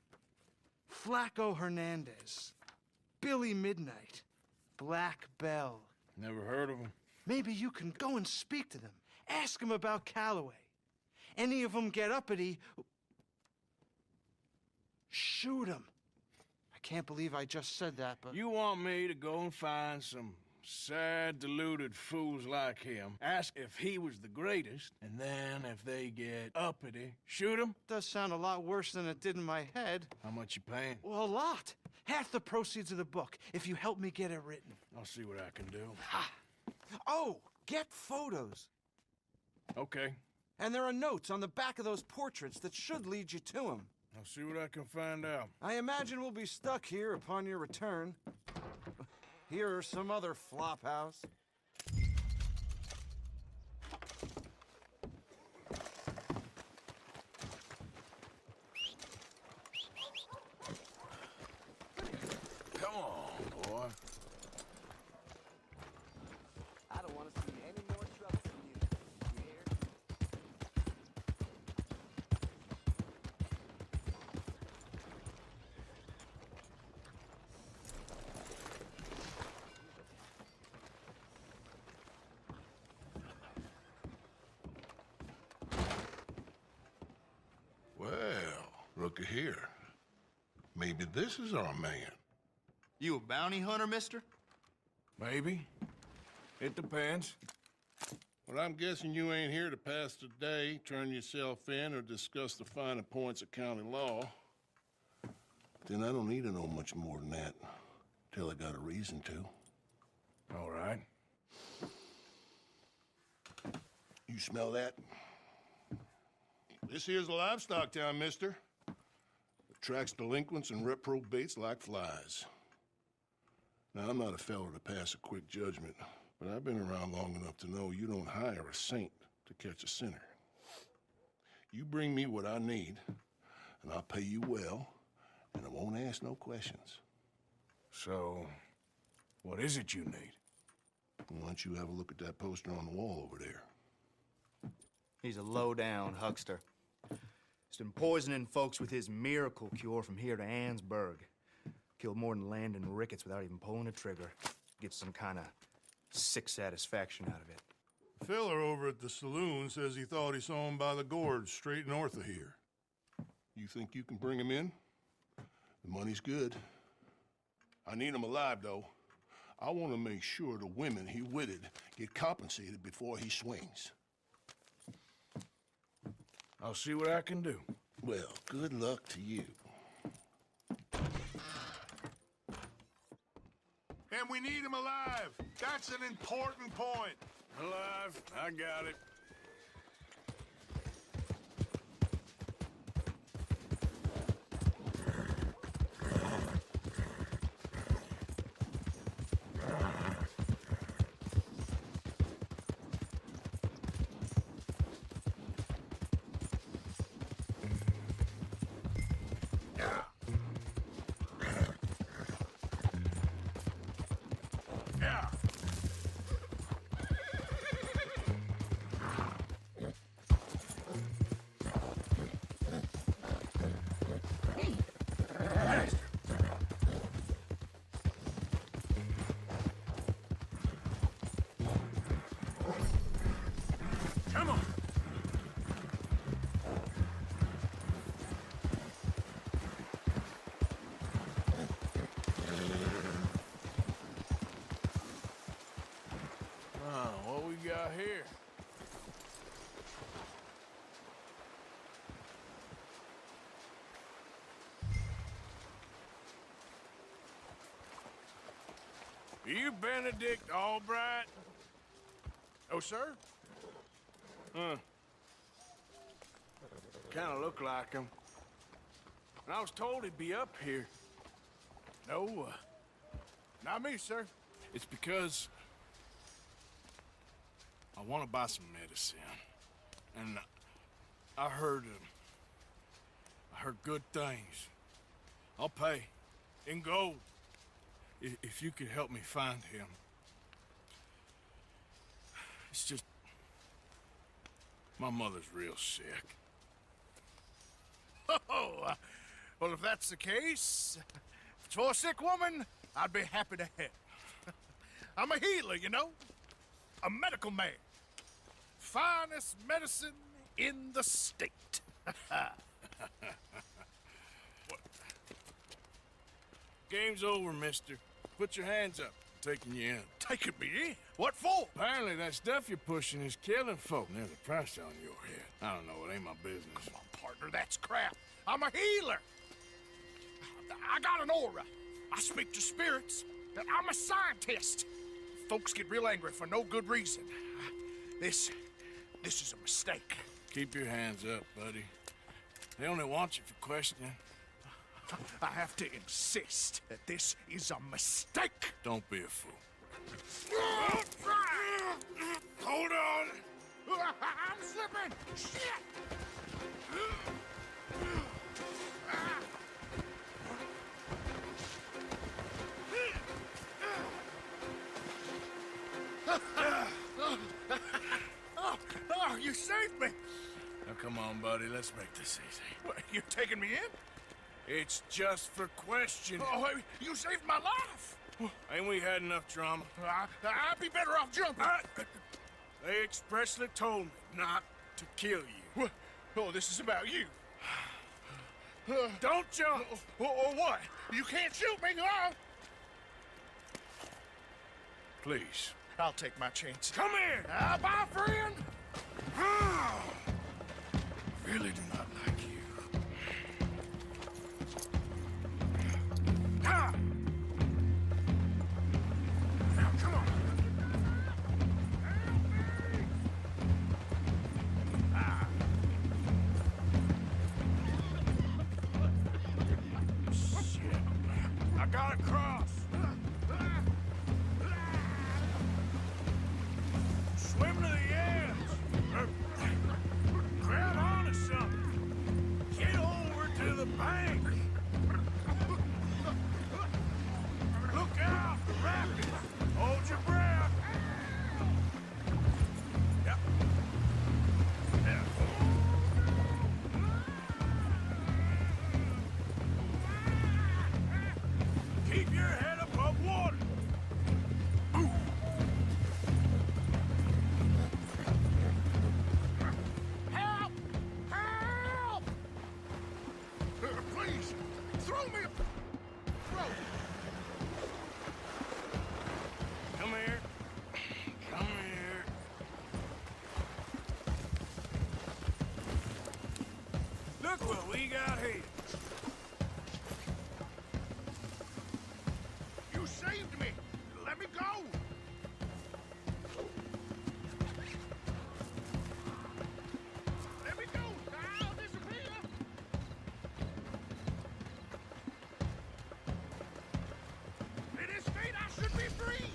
Flaco Hernandez. Billy Midnight. Black Bell. Never heard of them. Maybe you can go and speak to them. Ask them about Calloway. Any of them get uppity, shoot them. I can't believe I just said that, but... You want me to go and find some sad, deluded fools like him, ask if he was the greatest, and then if they get uppity, shoot him? Does sound a lot worse than it did in my head. How much you paying? Well, a lot. Half the proceeds of the book, if you help me get it written. I'll see what I can do. Ha! Oh, get photos. Okay. And there are notes on the back of those portraits that should lead you to him. I'll see what I can find out. I imagine we'll be stuck here upon your return. Here or some other flop house. Come on, boy. I don't want to see any more trouble from you. You hear? Well, looky here. Maybe this is our man. You a bounty hunter, mister? Maybe. It depends. Well, I'm guessing you ain't here to pass the day, turn yourself in, or discuss the finer points of county law. Then I don't need to know much more than that, till I got a reason to. All right. You smell that? This here's a livestock town, mister. Attracts delinquents and reprobates like flies. Now, I'm not a fellow to pass a quick judgment, but I've been around long enough to know you don't hire a saint to catch a sinner. You bring me what I need, and I'll pay you well, and I won't ask no questions. So, what is it you need? Why don't you have a look at that poster on the wall over there? He's a low-down huckster. He's been poisoning folks with his miracle cure from here to Annesburg. Killed more than Landon Ricketts without even pulling a trigger. Gets some kind of sick satisfaction out of it. The feller over at the saloon says he thought he saw him by the gorge straight north of here. You think you can bring him in? The money's good. I need him alive, though. I want to make sure the women he witted get compensated before he swings. I'll see what I can do. Well, good luck to you. Yeah, And we need him alive. That's an important point. Alive. I got it. Come on. What we got here? Are you Benedict Albright? Oh, sir? Huh. Kinda look like him. And I was told he'd be up here. No, not me, sir. It's because I want to buy some medicine. And I heard good things. I'll pay in gold if you could help me find him. It's just my mother's real sick. Oh, well, if that's the case, if it's for a sick woman, I'd be happy to help. I'm a healer, you know? A medical man. Finest medicine in the state. Game's over, mister. Put your hands up. I'm taking you in. Taking me in? What for? Apparently that stuff you're pushing is killing folk. There's a price on your head. I don't know, it ain't my business. Come on, partner, that's crap. I'm a healer. I got an aura. I speak to spirits. I'm a scientist. Folks get real angry for no good reason. This is a mistake. Keep your hands up, buddy. They only want you for questioning. I have to insist that this is a mistake. Don't be a fool. Hold on. I'm slipping. Shit. Oh, you saved me. Now, come on, buddy. Let's make this easy. What, you're taking me in? It's just for questioning. Oh, you saved my life. Ain't we had enough drama? I'd be better off jumping. They expressly told me not to kill you. Oh, this is about you. Don't jump. Or what? You can't shoot me. Please. I'll take my chance. Come here. Bye, friend. Really do not like you. Now, come on. Shit. I gotta cross. Swim to the edge. Grab onto something. Get over to the bank. Look out, the rapids. Hold your breath. Yep. Yeah. Keep your head go! Let me go! I'll disappear! At his feet, I should be free!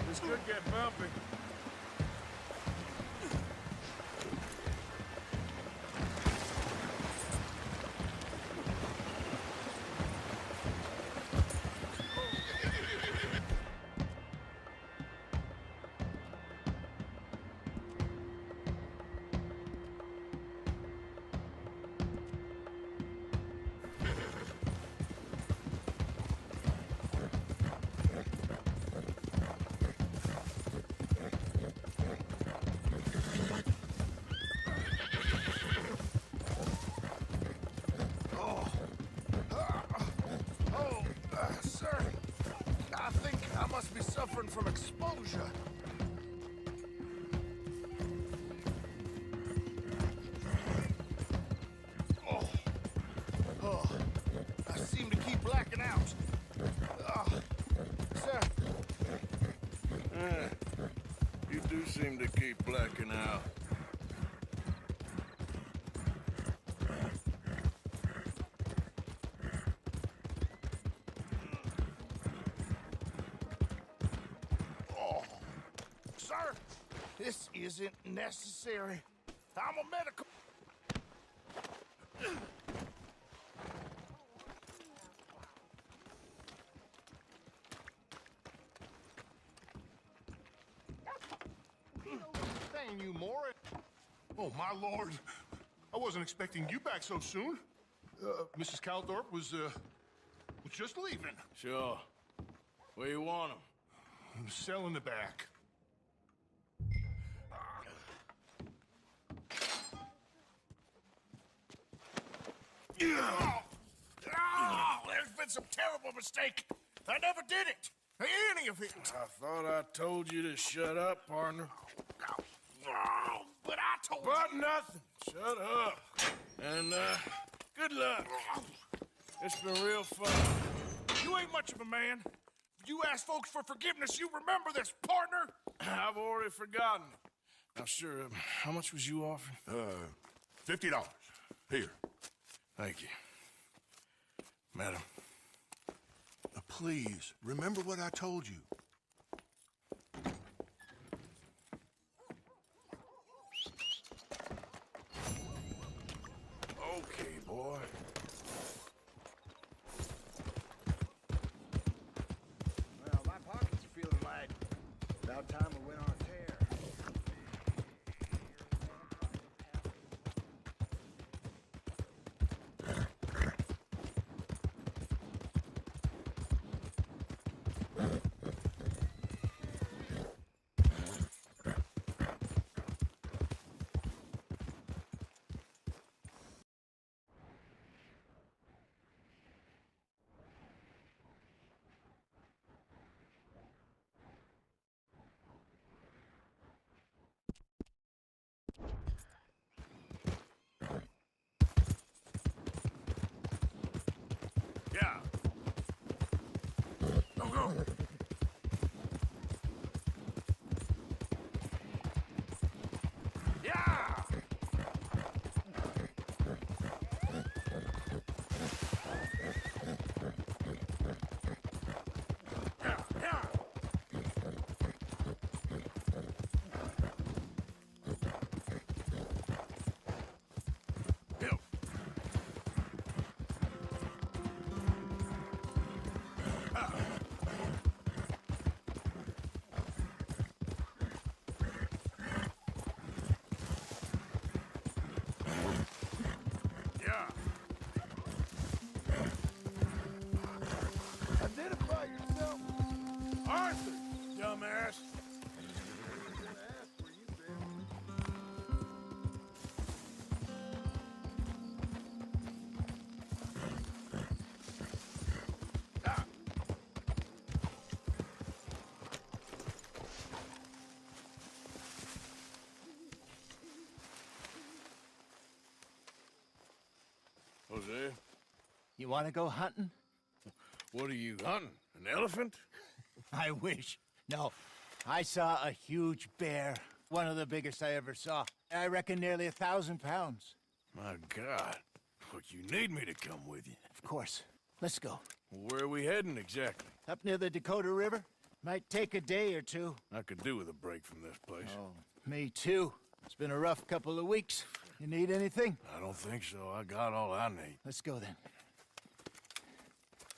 This could get bumpy. Sir, I think I must be suffering from exposure. I seem to keep blacking out. Sir. You do seem to keep blacking out. Sir, this isn't necessary. I'm a medical... Dang you, Morris. Oh, my lord. I wasn't expecting you back so soon. Mrs. Calthorpe was just leaving. Sure. Where you want him? Cell in the back. There's been some terrible mistake. I never did it. Any of it. I thought I told you to shut up, partner. But I told you. But nothing. Shut up. And, good luck. It's been real fun. You ain't much of a man. You ask folks for forgiveness, you remember this, partner? I've already forgotten. Now, sure, how much was you offering? $50. Here. Thank you. Madam. Please, remember what I told you. Okay, boy. Well, my pockets are feeling light. About time we went on a tear. You want to go hunting? What are you hunting? An elephant? I wish. No. I saw a huge bear. One of the biggest I ever saw. I reckon nearly 1,000 pounds. My God. But you need me to come with you. Of course. Let's go. Where are we heading exactly? Up near the Dakota River. Might take a day or two. I could do with a break from this place. Oh, me too. It's been a rough couple of weeks. You need anything? I don't think so. I got all I need. Let's go then.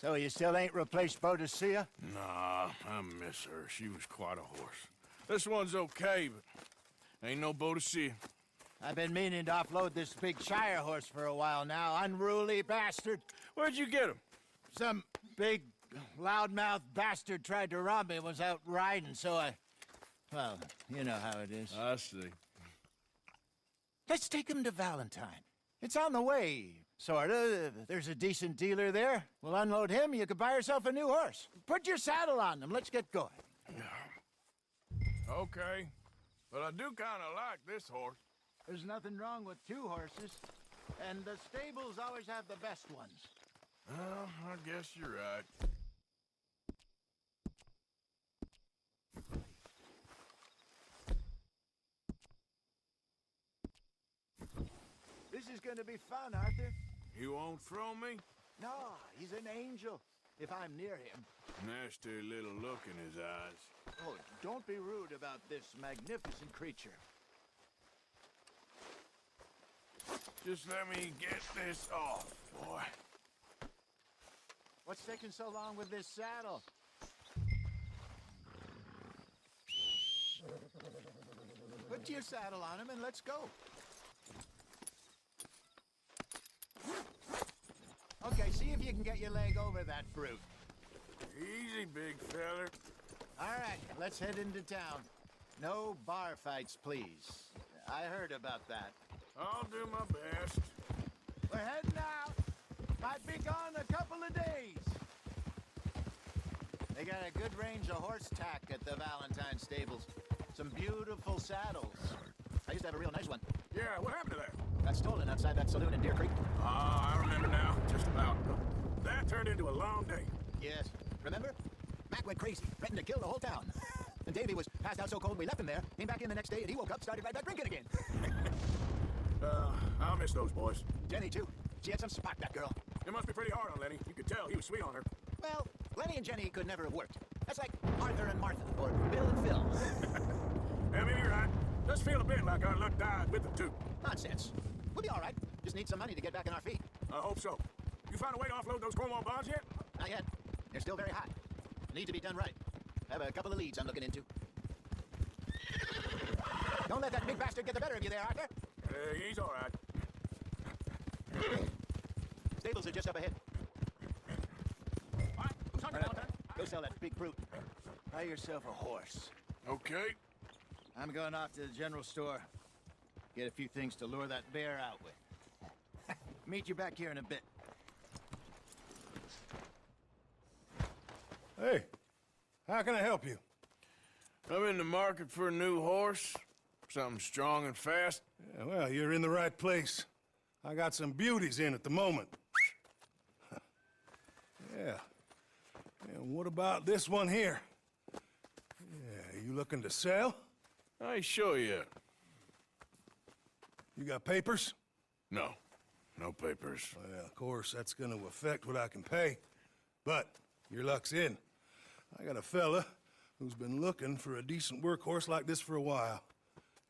So you still ain't replaced Boadicea? Nah, I miss her. She was quite a horse. This one's okay, but ain't no Boadicea. I've been meaning to offload this big Shire horse for a while now. Unruly bastard. Where'd you get him? Some big, loudmouth bastard tried to rob me and was out riding, so I... Well, you know how it is. I see. Let's take him to Valentine. It's on the way, sorta. There's a decent dealer there. We'll unload him, you could buy yourself a new horse. Put your saddle on them, let's get going. Okay, but I do kinda like this horse. There's nothing wrong with two horses, and the stables always have the best ones. Well, I guess you're right. This is gonna be fun, Arthur. You won't throw me? No, he's an angel, if I'm near him. Nasty little look in his eyes. Oh, don't be rude about this magnificent creature. Just let me get this off, boy. What's taking so long with this saddle? Put your saddle on him and let's go. Okay, see if you can get your leg over that brute. Easy, big feller. All right, let's head into town. No bar fights, please. I heard about that. I'll do my best. We're heading out. Might be gone a couple of days. They got a good range of horse tack at the Valentine stables. Some beautiful saddles. I used to have a real nice one. Yeah, what happened to that? Got stolen outside that saloon in Deer Creek. Ah, I remember now. Just about. That turned into a long day. Yes. Remember? Mac went crazy, threatened to kill the whole town. And Davy was passed out so cold we left him there. Came back in the next day and he woke up, started right back drinking again. I'll miss those boys. Jenny, too. She had some spark, that girl. It must be pretty hard on Lenny. You could tell he was sweet on her. Well, Lenny and Jenny could never have worked. That's like Arthur and Martha, or Bill and Phil. Yeah, maybe you're right. Does feel a bit like our luck died with them, too. Nonsense. We'll be all right. Just need some money to get back on our feet. I hope so. You find a way to offload those Cornwall bonds yet? Not yet. They're still very high. Need to be done right. I have a couple of leads I'm looking into. Don't let that big bastard get the better of you there, Arthur. He's all right. Stables are just up ahead. All right, who's hungry, Valentine? Go sell that big brute. Buy yourself a horse. Okay. I'm going off to the general store. Get a few things to lure that bear out with. Meet you back here in a bit. Hey, how can I help you? I'm in the market for a new horse. Something strong and fast. Yeah, well, you're in the right place. I got some beauties in at the moment. Yeah. And what about this one here? Yeah, you looking to sell? I ain't sure yet. You got papers? No. No papers. Well, of course, that's gonna affect what I can pay. But your luck's in. I got a fella who's been looking for a decent workhorse like this for a while.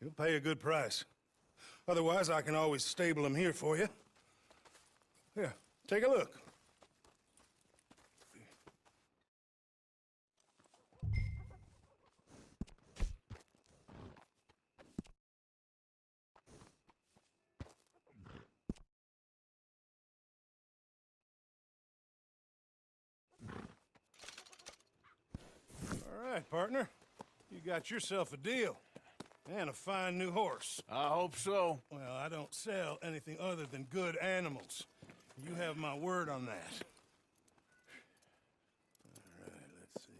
He'll pay a good price. Otherwise, I can always stable him here for you. Here, take a look. All right, partner. You got yourself a deal. And a fine new horse. I hope so. Well, I don't sell anything other than good animals. You have my word on that. All right, let's see.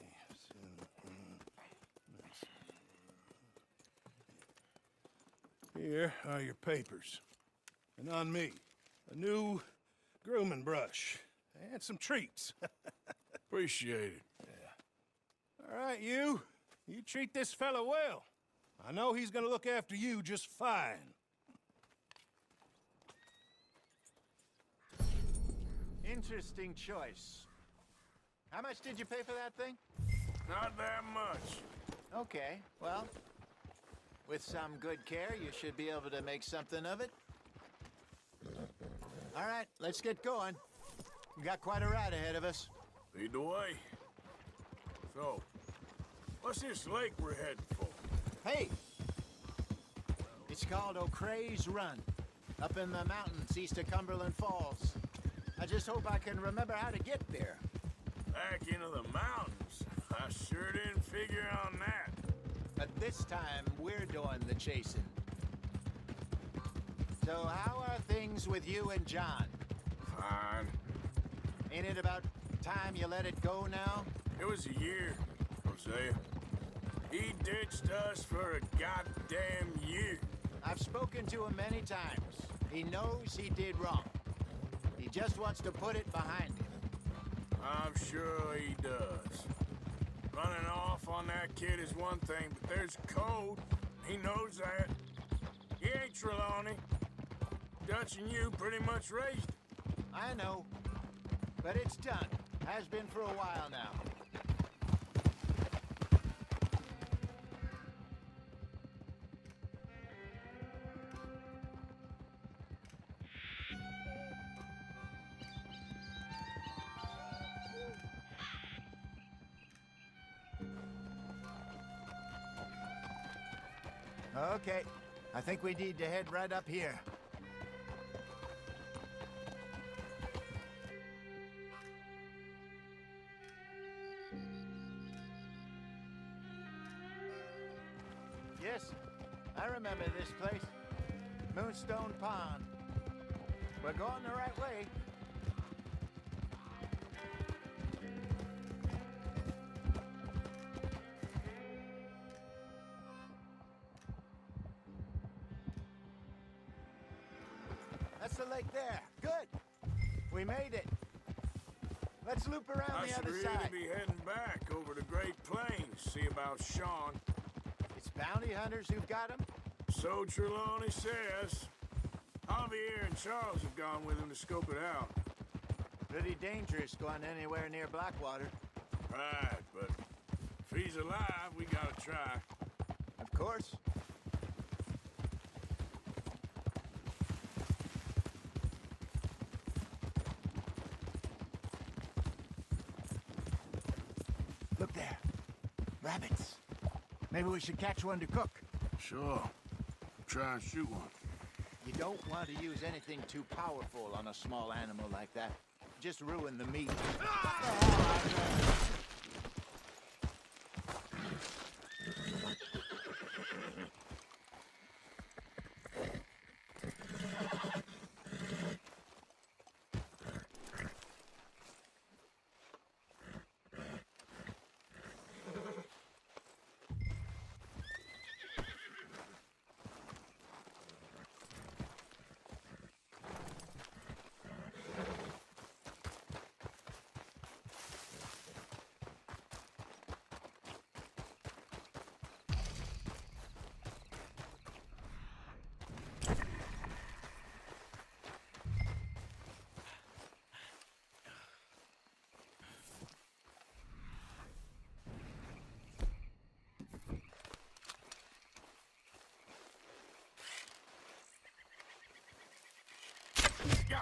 Here are your papers. And on me, a new grooming brush. and some treats. Appreciate it. All right, you treat this fella well. I know he's gonna look after you just fine. Interesting choice. How much did you pay for that thing? Not that much. Okay, well, with some good care, you should be able to make something of it. All right, let's get going. We got quite a ride ahead of us. Lead the way. So, what's this lake we're heading for? Hey! It's called O'Creagh's Run, up in the mountains east of Cumberland Falls. I just hope I can remember how to get there. Back into the mountains? I sure didn't figure on that. But this time, we're doing the chasing. So how are things with you and John? Fine. Ain't it about time you let it go now? It was a year, Hosea. He ditched us for a goddamn year. I've spoken to him many times. He knows he did wrong. He just wants to put it behind him. I'm sure he does. Running off on that kid is one thing, but there's code. He knows that. He ain't Trelawney. Dutch and you pretty much raised him. I know. But it's done. Has been for a while now. Okay, I think we need to head right up here. Yes, I remember this place. Moonstone Pond. We're going the right way. That's the lake there. Good. We made it. Let's loop around the other side. I should really be heading back over the Great Plains, see about Sean. It's bounty hunters who've got him? So Trelawney says. Javier and Charles have gone with him to scope it out. Pretty dangerous going anywhere near Blackwater. Right, but if he's alive, we gotta try. Of course. Look there. Rabbits. Maybe we should catch one to cook. Sure. Try and shoot one. You don't want to use anything too powerful on a small animal like that. Just ruin the meat. Go!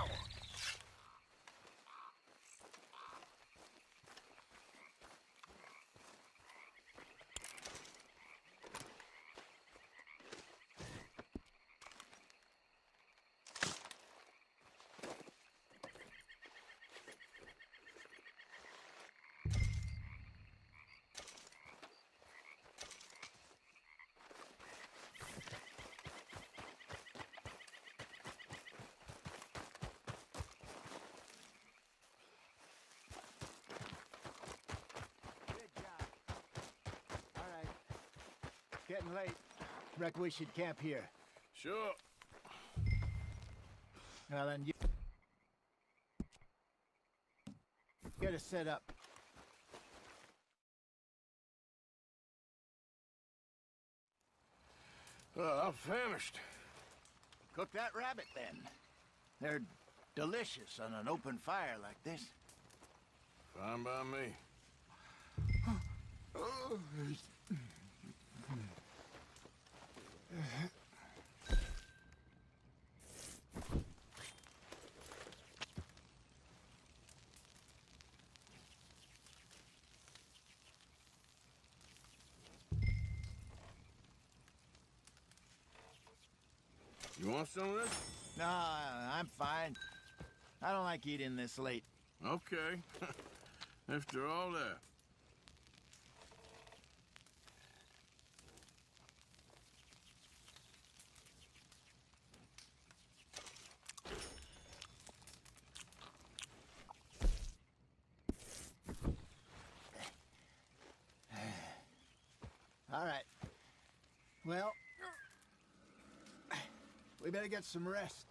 Getting late. Reckon we should camp here. Sure. Well, then you... Get us set up. I'm famished. Cook that rabbit, then. They're delicious on an open fire like this. Fine by me. You want some of this? No, I'm fine. I don't like eating this late. Okay. After all that. All right. Well, we better get some rest.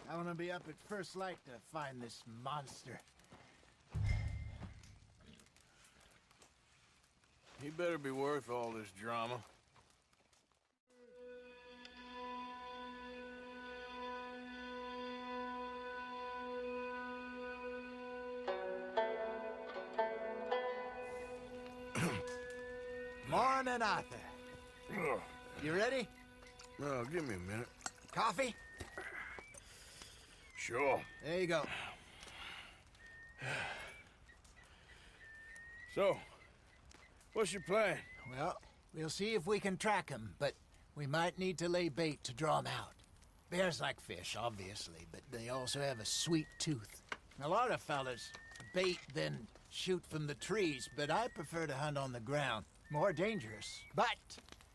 I want to be up at first light to find this monster. He better be worth all this drama. Morning, Arthur. You ready? Well, give me a minute. Coffee? Sure. There you go. So, what's your plan? Well, we'll see if we can track him, but we might need to lay bait to draw him out. Bears like fish, obviously, but they also have a sweet tooth. A lot of fellas bait, then shoot from the trees, but I prefer to hunt on the ground. More dangerous, but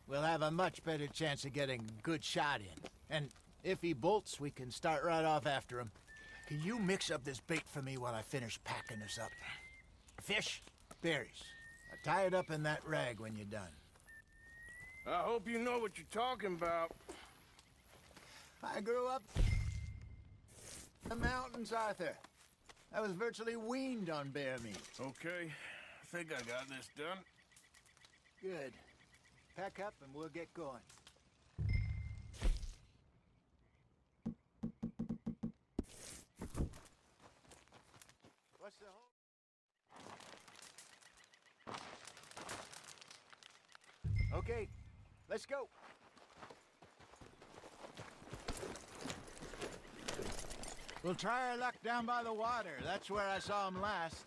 we'll have a much better chance of getting a good shot in. And if he bolts, we can start right off after him. Can you mix up this bait for me while I finish packing this up? Fish, berries. Tie it up in that rag when you're done. I hope you know what you're talking about. I grew up in the mountains, Arthur. I was virtually weaned on bear meat. Okay, I think I got this done. Good. Pack up and we'll get going. What's the whole... Okay, let's go. We'll try our luck down by the water. That's where I saw him last.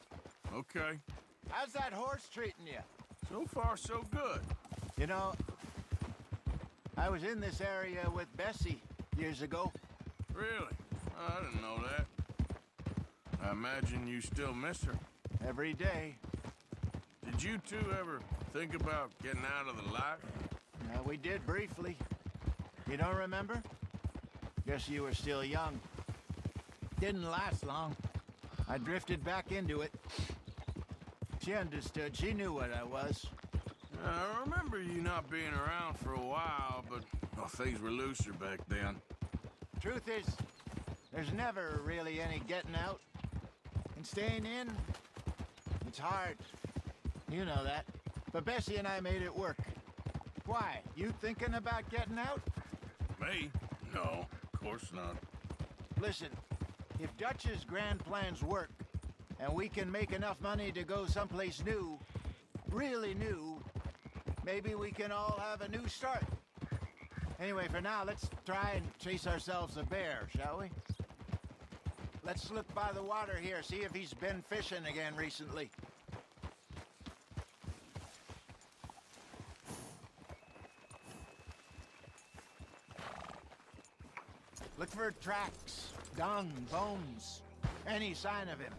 Okay. How's that horse treating you? So far, so good. You know, I was in this area with Bessie years ago. Really? I didn't know that. I imagine you still miss her. Every day. Did you two ever think about getting out of the life? We did briefly. You don't remember? Guess you were still young. Didn't last long. I drifted back into it. She understood. She knew what I was. I remember you not being around for a while, but well, things were looser back then. Truth is, there's never really any getting out. And staying in, it's hard. You know that. But Bessie and I made it work. Why? You thinking about getting out? Me? No, of course not. Listen, if Dutch's grand plans work, and we can make enough money to go someplace new, really new, maybe we can all have a new start. Anyway, for now, let's try and chase ourselves a bear, shall we? Let's look by the water here, see if he's been fishing again recently. Look for tracks, dung, bones, any sign of him.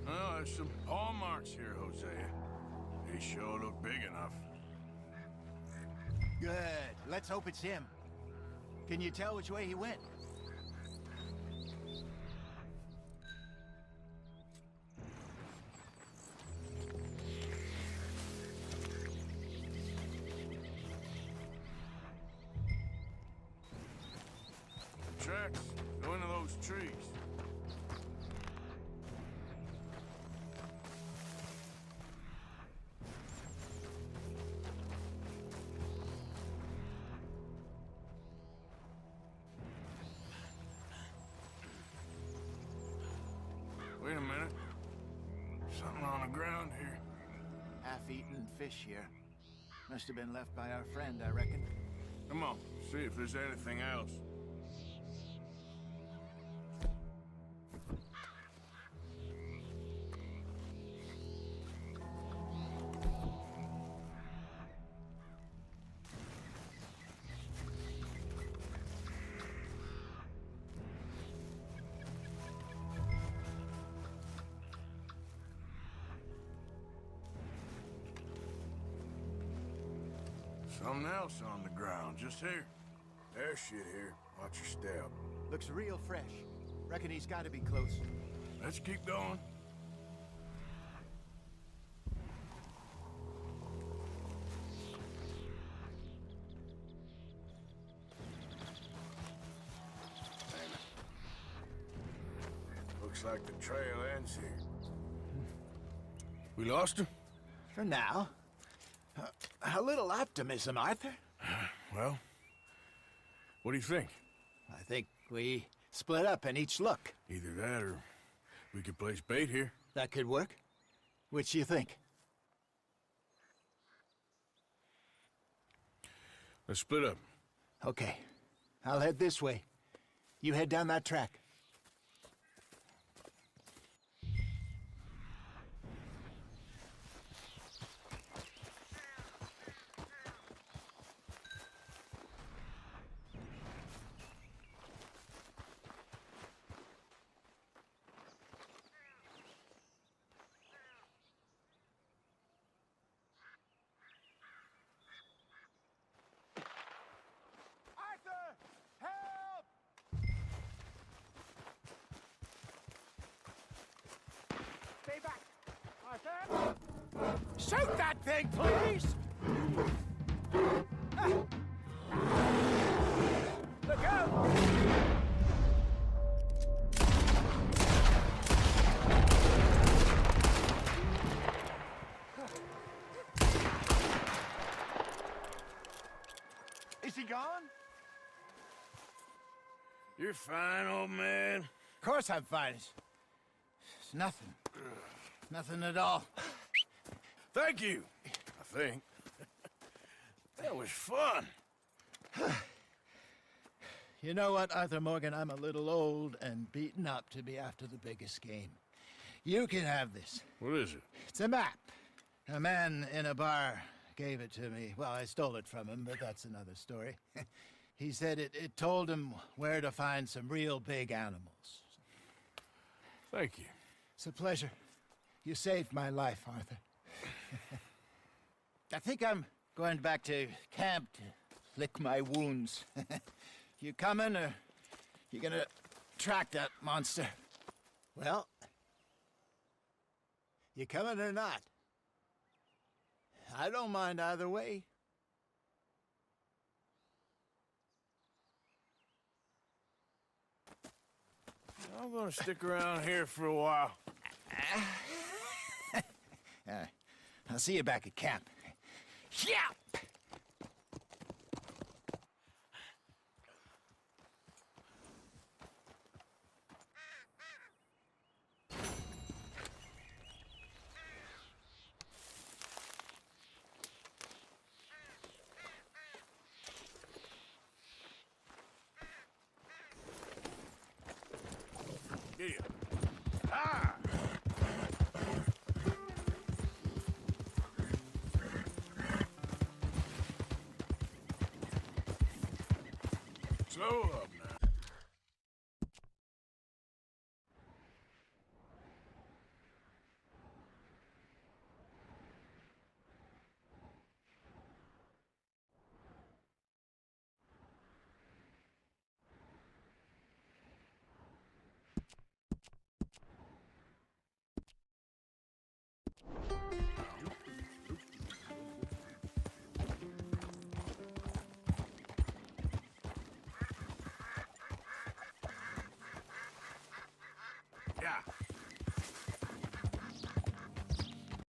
Well, there's some paw marks here, Hosea. They sure look big enough. Good. Let's hope it's him. Can you tell which way he went? tracks. Go into those trees. Wait a minute. Something on the ground here. Half-eaten fish here. Must have been left by our friend, I reckon. Come on, see if there's anything else. Something else on the ground, just here. There's shit here. Watch your step. Looks real fresh. Reckon he's got to be close. Let's keep going. Looks like the trail ends here. We lost him? For now. A little optimism, Arthur. Well, what do you think? I think we split up and each look. Either that or we could place bait here. That could work. Which do you think? Let's split up. Okay. I'll head this way. You head down that track. Shoot that thing, please! Look out! Is he gone? You're fine, old man. Of course I'm fine. It's nothing. Nothing at all. Thank you, I think. That was fun. You know what, Arthur Morgan? I'm a little old and beaten up to be after the biggest game. You can have this. What is it? It's a map. A man in a bar gave it to me. Well, I stole it from him, but that's another story. He said it told him where to find some real big animals. Thank you. It's a pleasure. You saved my life, Arthur. I think I'm going back to camp to lick my wounds. You coming, or you gonna track that monster? Well, you coming or not? I don't mind either way. I'm gonna stick around here for a while. I'll see you back at camp. Yeah! Yeah. Ah! Slow up now. Yeah.